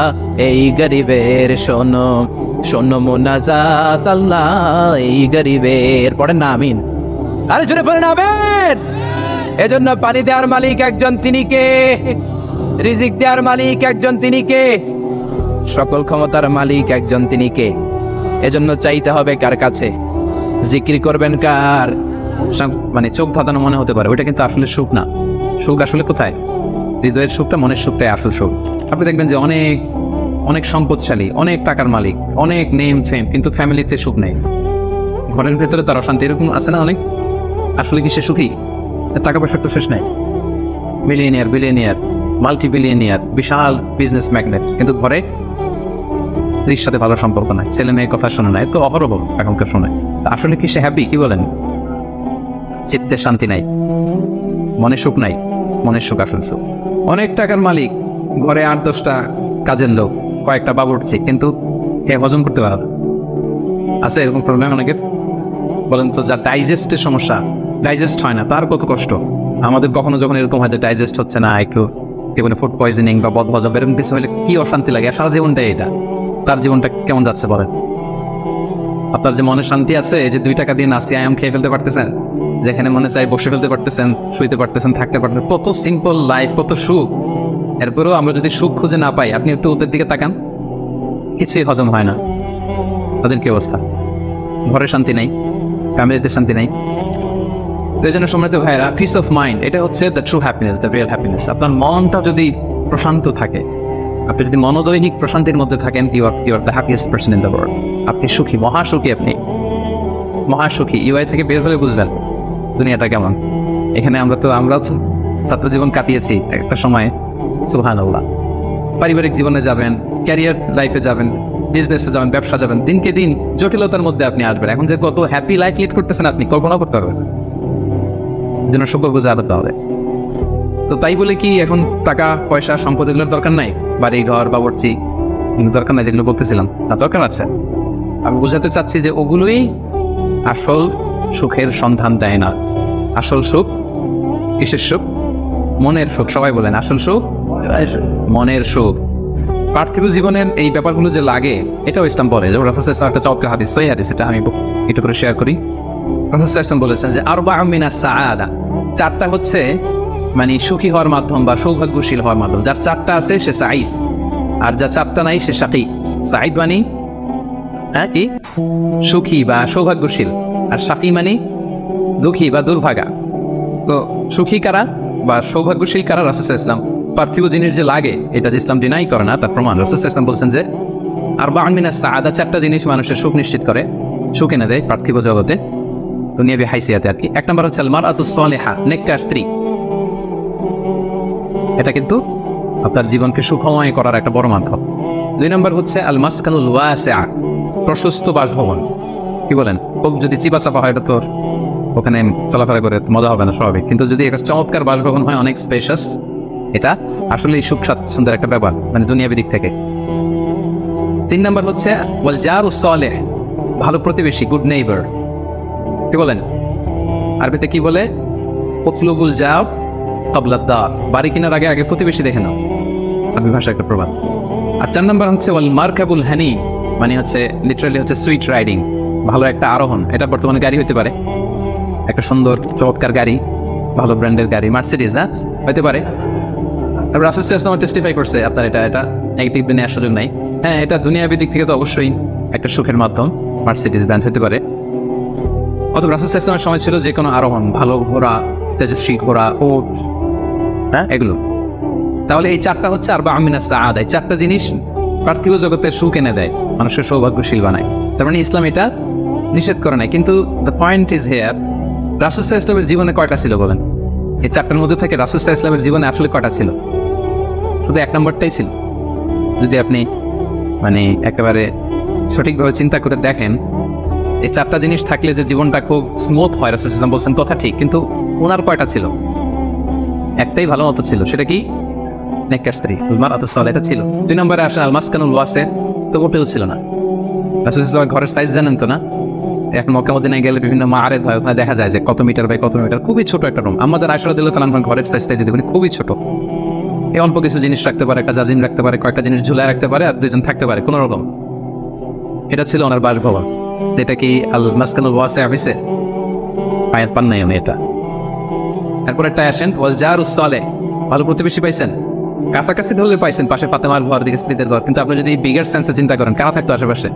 এই গরিবের শোনো, শোনো মোনাজাত, আল্লাহ এই গরিবের। পড়েন না আমিন? আরে জোরে পড়েন আমিন। এজন্য পানি দেওয়ার মালিক একজন, তিনি কে? রিজিক দেওয়ার মালিক একজন, তিনি কে? সকল ক্ষমতার মালিক একজন, তিনি কে? এজন্য চাইতে হবে কার কাছে? জিকির করবেন কার? মানে চোখ ধাঁধানো মনে হতে পারে, ওইটা কিন্তু আসলে সুখ না। সুখ আসলে কোথায়? হৃদয়ের সুখটা, মনের সুখটাই আসল সুখ। আপনি দেখবেন যে অনেক অনেক সম্পদশালী, অনেক টাকার মালিক, অনেক নেম ফেম, কিন্তু ফ্যামিলিতে সুখ নেই, ঘরের ভেতরে তার অশান্তি। এরকম আছে না অনেক? আসলে কি সে সুখী? টাকা পয়সার তো শেষ নাই। মিলিয়নিয়ার, বিলিয়নিয়ার, মাল্টি বিলিয়নিয়ার, বিশাল বিজনেস ম্যাগনেট, কিন্তু ঘরে স্ত্রীর সাথে ভালো সম্পর্ক নাই, ছেলে মেয়ের কথা শোনে নাই, তো অহরহ এখনকার শোনে। আসলে কি সে হ্যাপি? কি বলেন? চিত্তে শান্তি নাই, মনে সুখ নাই। মনের সুখ আসল সুখ। অনেক টাকার মালিক, ঘরে 8-10টা কাজের লোক, কয়েকটা বাবুর্চি, কিন্তু হে হজম করতে পারে না। আছে এরকম প্রবলেম অনেকের? বলেন তো, যার ডাইজেস্টের সমস্যা, ডাইজেস্ট হয় না, তার কত কষ্ট। আমাদের কখনো যখন এরকম হয় ডাইজেস্ট হচ্ছে না, একটু কেবল ফুড পয়জনিং বা বদহজম এরকম কিছু হলে কি অশান্তি লাগে। সারা জীবনটাই এটা। তার জীবনটা কেমন যাচ্ছে বলেন? আপনার যে মনে শান্তি আছে, এই যে 2 টাকা দিয়ে নাসি আয়াম খেয়ে ফেলতে পারতেছেন, যেখানে মনে চাই বসে ফেলতে পারতেছেন, শুইতে পারতেছেন, থাকতে পারতেছেন, কত সিম্পল লাইফ, কত সুখ। এরপরেও আমরা যদি সুখ খুঁজে না পাই, আপনি একটু ওদের দিকে তাকান, কিছুই হজম হয় না। তাদের কি অবস্থা? ঘরে শান্তি নাই, ফ্যামিলিতে শান্তি নাই। এই জন্য সম্মানিত ভাইয়েরা, পিস অফ মাইন্ড, এটা হচ্ছে the true happiness, the real happiness. আপনার মনটা যদি প্রশান্ত থাকে, আপনি যদি মনোদৈনিক প্রশান্তির মধ্যে থাকেন, you are the happiest person in the world. আপনি সুখী, মহাসুখী, আপনি মহাসুখী। ইউআই থেকে বের হলে বুঝবেন দুনিয়াটা কেমন। এখানে আমরা ছাত্র জীবন কাটিয়েছি একটা সময়, সুবহানাল্লাহ। পারিবারিক জীবনে যাবেন, ক্যারিয়ার লাইফে যাবেন, বিজনেসে যাবেন, ব্যবসা যাবেন, দিনকে দিন জটিলতার মধ্যে আপনি আসবেন। এখন যে কত হ্যাপি লাইফ লিড করতেছেন আপনি কল্পনা করতে পারবেন, যেন শুকর বুঝে আলাদা হবে। তো তাই বলে কি এখন টাকা পয়সা সম্পদ এগুলোর দরকার নাই, বাড়ি ঘর বাবুর্চি কিন্তু দরকার নাই, যেগুলো বলতেছিলাম না দরকার আছে। আমি বোঝাতে চাচ্ছি যে ওগুলোই আসল সুখের সন্ধান দেয় না। আসল সুখ কিসের সুখ? মনের সুখ। সবাই বলেন আসল সুখ মনের সুখ। পার্থিব জীবনের এই ব্যাপারগুলো যে লাগে এটাও ইসলাম বলে। যেমন রাসূলুল্লাহ সাল্লাল্লাহু আলাইহি ওয়াসাল্লাম একটা চমৎকার হাদিস, সহিহ হাদিস, এটা আমি একটু করে শেয়ার করি। রাসূলুল্লাহ সাল্লাল্লাহু আলাইহি ওয়াসাল্লাম বলেছেন যে আরবাউ মিনাস সাআদা, চারটা হচ্ছে মানে সুখী হওয়ার মাধ্যম বা সৌভাগ্যশীল হওয়ার মাধ্যম। যার চারটা আছে সে সাঈদ, আর যার চারটা নাই সে শাকী। সাঈদ মানে কি? সুখী বা সৌভাগ্যশীল, আর শাকী মানে দুঃখী বা দুর্ভাগা। তো সুখী কারা বা সৌভাগ্যশীল কারা? রাসূলুল্লাহ সাল্লাল্লাহু আলাইহি ওয়াসাল্লাম পার্থিব জিনিস যে লাগে এটা যে ইসলাম ডিনাই করে না তার প্রমাণ। রাসূলুল্লাহ সাল্লাল্লাহু আলাইহি ওয়াসাল্লাম বলছেন যে আরবাউন মিনাস সাআদা, চারটা জিনিস মানুষের সুখ নিশ্চিত করে, সুখ এনে দেয় পার্থিব জগতে, দুনিয়াবি হাইসিয়াতে আর কি। এক নম্বর হচ্ছে আল মারআতুস সালিহা, নেককার স্ত্রী। এটা কিন্তু আপনার জীবনকে সুখময় করার একটা বড় মাধ্যম। দুই নম্বর হচ্ছে আল মাসকানুল ওয়াসিআ, প্রশস্ত বাসভবন। কি বলেন? খুব যদি চিপা চাপা হয় এটা তো ওখানে চলাফেরা করে মজা হবে না, স্বাভাবিক। কিন্তু যদি একটা চমৎকার বাসভবন হয়, অনেক স্পেশাস, এটা আসলে সুখ স্বাচ্ছন্দ্যের একটা ব্যাপার, মানে দুনিয়াবি দিক থেকে। তিন নম্বর হচ্ছে ওয়াল জারুস সালিহ, ভালো প্রতিবেশী, গুড নেইবার। কি বলেন? আরবিতে কি বলে? উতলুবুল জার ক্বাবলা দার, বাড়ি কেনার আগে আগে প্রতিবেশী দেখে নাও, আরবি ভাষার একটা প্রবাদ। আর চার নম্বর হচ্ছে ওয়াল মারকাবুল হানি, মানে হচ্ছে লিটারালি হচ্ছে সুইট রাইডিং, ভালো একটা আরোহণ। এটা বর্তমানে গাড়ি হতে পারে, একটা সুন্দর চমৎকার গাড়ি, ভালো ব্র্যান্ডের গাড়ি, মার্সিডিজ না হতে পারে। রাসূলুল্লাহ সাল্লাল্লাহু আলাইহি ওয়াসাল্লাম টেস্টিফাই করছে আপনার এটা নেগেটিভ নেওয়ার সুযোগ নাই। হ্যাঁ, এটা দুনিয়াবি দিক থেকে তো অবশ্যই একটা সুখের মাধ্যম, মার্সিডিজ ব্র্যান্ড হতে পারে। অথবা রাসূলুল্লাহ সাল্লাল্লাহু আলাইহি ওয়াসাল্লামের সময় ছিল যে কোনো আরোহণ, ভালো ঘোড়া, তেজস্বী ঘোড়া, ওট, হ্যাঁ এগুলো। তাহলে এই চারটা হচ্ছে আরবাউ মিনাস সাআদা, এই চারটা জিনিস পার্থিব জগতের সুখ এনে দেয়, মানুষের সৌভাগ্যশীল বানায়। তার মানে ইসলাম এটা নিষেধ করে নাই। কিন্তু দ্য পয়েন্ট ইজ হিয়ার, রাসূলুল্লাহ সাল্লাল্লাহু আলাইহি ওয়াসাল্লামের জীবনে কয়টা ছিল বলেন? এই চারটার মধ্যে থেকে রাসূলুল্লাহ সাল্লাল্লাহু আলাইহি ওয়াসাল্লামের জীবনে আসলে কয়টা ছিল? শুধু এক নম্বরটাই ছিল। যদি আপনি মানে একেবারে সঠিকভাবে চিন্তা করে দেখেন, এই চারটা জিনিস থাকলে যে জীবনটা খুব স্মুথ হয়, রাসূলুল্লাহ সাল্লাল্লাহু আলাইহি ওয়াসাল্লাম বলছেন কথা ঠিক, কিন্তু ওনার কয়টা ছিল? একটাই ভালো মতো ছিল, সেটা কি? নেককার স্ত্রী, মারআতুস সালিহা, এটা ছিল। দুই নম্বরে আসে আল মাসকানুল ওয়াসি, তো ওটাও ছিল না। রাসূলুল্লাহ সাল্লাল্লাহু আলাইহি ওয়াসাল্লামের ঘরের সাইজ জানেন তো না? এখন মক্কা মদিনায় গেলে বিভিন্ন মাআরিদ হয়, ওখানে দেখা যায় যে কত মিটার বাই কত মিটার, খুবই ছোট একটা রুম। আমাদের আয়েশা রাদিয়াল্লাহু তাআলা আনহার ঘরের সাইজটা যদি বলি খুবই ছোট। এই অল্প কিছু জিনিস রাখতে পারে, একটা জাজিম রাখতে পারে, কয়েকটা জিনিস ঝুলায় রাখতে পারে, আর দুইজন থাকতে পারে কোনো রকম। এটা ছিল ওনার বাসভবন। এটা কি আল মাসকানুল ওয়াসি হইছে? আয়াত পান নাই উনি এটা। এরপর একটা আসেন ওয়াল জারুস সালিহ, ভালো প্রতিবেশী পাইছেন, কাছাকাছি ধরলে পাইছেন, পাশে ফাতেমার ঘর, দিকে স্ত্রীদের ঘর। কিন্তু আপনি যদি বিগার সেন্সে চিন্তা করেন, কারা থাকতো আশেপাশে?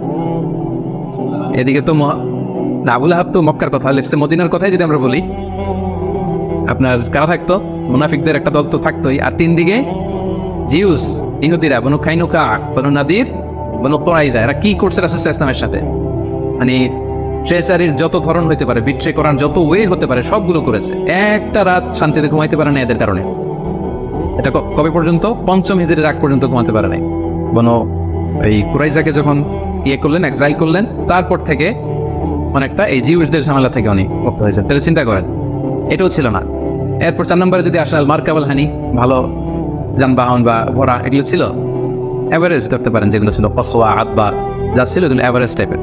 এদিকে তো আবু লাহাব তো মক্কার কথা, লেফসে মদিনার কথাই যদি আমরা বলি, আপনার কারা থাকতো? মুনাফিকদের একটা দল তো থাকতোই। আর তিন দিকে জিউস, ইহুদিরা, বনু কাইনুকা, বনু নাদির, বনু কুরাইযা। এরা কি করছে রাসূলুল্লাহ সাল্লাল্লাহু আলাইহি ওয়াসাল্লামের সাথে? মানে ট্রেজারির যত ধরন হতে পারে, বিট্রে করার যত ওয়ে হতে পারে, সবগুলো করেছে। একটা রাত শান্তিতে ঘুমাইতে পারে না এদের কারণে। এটা কবে পর্যন্ত? পঞ্চম হিজরির আগ পর্যন্ত ঘুমাতে পারে নাই। বনু এই কুরাইজাকে যখন করলেন, এক্সাইল করলেন, তারপর থেকে অনেকটা এই জিউসদের ঝামেলা থেকে উনি মুক্ত হয়েছেন। তাহলে চিন্তা করেন, এটাও ছিল না। এরপর 4 নম্বরে যদি আসেন আল মারকাবুল হানি, ভালো যানবাহন বা ঘোড়া, এগুলো ছিল এভারেজ ধরতে পারেন, যেগুলো ছিল কসওয়া, আদবা, যা ছিল এগুলো এভারেজ টাইপের।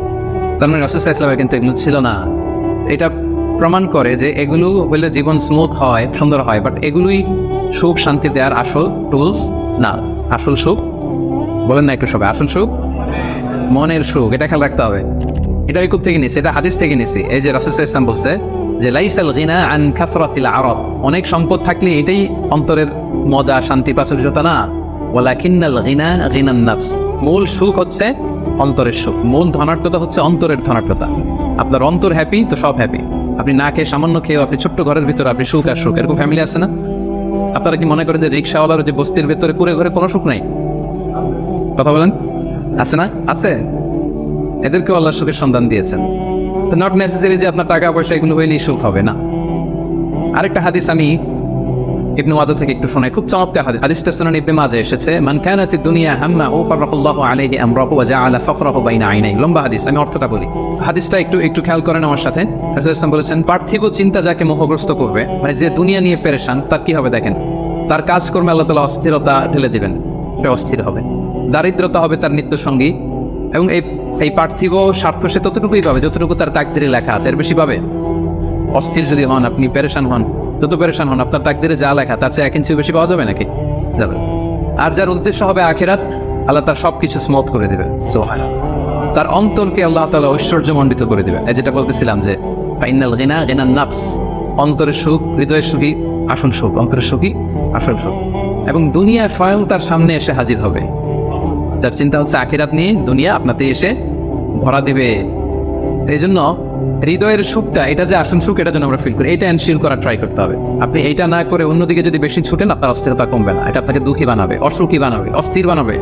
তার মানে রাসূলুল্লাহ সাল্লাল্লাহু আলাইহি ওয়াসাল্লামের কিন্তু এগুলো ছিল না। এটা প্রমাণ করে যে এগুলো হইলে জীবন স্মুথ হয়, সুন্দর হয়, বাট এগুলোই সুখ শান্তি দেওয়ার আসল টুলস না। আসল সুখ বলেন না একটু সবাই, আসল সুখ মনের সুখ। এটা খেয়াল রাখতে হবে। এটা আমি কোথা থেকে নিয়েছি? এটা হাদিস থেকে নিয়েছি। এই যে রাসূলুল্লাহ সাল্লাল্লাহু আলাইহি ওয়াসাল্লাম বলছে যে লাইসাল গিনা আন কাসরাতিল আরাব, অনেক সম্পদ থাকলে এটাই অন্তরের মজা, শান্তি, প্রাচুর্যতা না। ওয়ালাকিন্নাল গিনা গিনান নাফস, মূল সুখ হচ্ছে অন্তরের সুখ, মূল ধনাঢ্যতা হচ্ছে অন্তরের ধনাঢ্যতা। আপনার অন্তর হ্যাপি তো সব হ্যাপি। আপনি না খেয়ে, সামান্য খেয়ে, আপনি ছোট্ট ঘরের ভিতরে আপনি সুখ আর সুখ, এরকম ফ্যামিলি আছে না? আপনারা কি মনে করেন যে রিক্সাওয়ালার যে বস্তির ভিতরে পুরো ঘরে কোনো সুখ নাই? কথা বলেন, আছে না? আছে। এদেরকেও আল্লাহ সুখের সন্ধান দিয়েছেন। নট নেসেসারি যে আপনার টাকা পয়সা এগুলো হইলেই সুখ হবে না। আরেকটা হাদিস আমি
ইবনে মাজাহ থেকে একটু শোনাই, খুব চমৎকার হাদিস। হাদিসটা সুনান ইবনে মাজাহ এসেছে, মান কানাতিদ দুনিয়া হাম্মাহু ফারাকাল্লাহু আলাইহি আমরাহু ওয়া জাআলা ফাকরাহু বাইনা আইনাই। লম্বা হাদিস, আমি অর্থটা বলি। হাদিসটা একটু খেয়াল করেন আমার সাথে। রাসূল ইসলাম বলেছেন, পার্থিব চিন্তা যাকে মোহগ্রস্ত করবে, মানে যে দুনিয়া নিয়ে পেরেশান, তার কি হবে দেখেন, তার কাজকর্মে আল্লাহ তাআলা অস্থিরতা ঢেলে দিবেন, সে অস্থির হবে। দারিদ্রতা হবে তার নিত্য সঙ্গী, এবং এই পার্থিব স্বার্থ সে ততটুকুই পাবে যতটুকু তার তাকদিরে লেখা আছে, এর বেশি পাবে? অস্থির যদি হন, আপনি পেরেশান হন, যত পেরেশান হন, আপনার তাকদিরে যা লেখা তার চেয়ে 1 ইঞ্চি বেশি পাওয়া যাবে নাকি? যাবে। আর যার উদ্দেশ্য হবে আখিরাত, আল্লাহ তার সবকিছু স্মুথ করে দেবে, তার অন্তরকে আল্লাহ তাআলা ঐশ্বর্যমণ্ডিত করে দেবে। যেটা বলতেছিলাম যে ফাইনাল গিনা গিনান নাফস, অন্তরের সুখ, হৃদয়ের সুখী আসল সুখ, অন্তরের সুখী আসল সুখ। এবং দুনিয়া স্বয়ং তার সামনে এসে হাজির হবে। যার চিন্তা হচ্ছে আখিরাত নিয়ে, দুনিয়া আপনাতে এসে ভরা দিবে। এই জন্য হৃদয়ের সুখটা, এটা যে আসল সুখ, এটা যেন আমরা ফিল করি, এটা এনশিওর করার ট্রাই করতে হবে। আপনি এইটা না করে অন্যদিকে যদি বেশি ছুটেন, আপনার অস্থিরতা কমবে না, এটা আপনাকে দুঃখী বানাবে, অসুখী বানাবে, অস্থির বানাবে।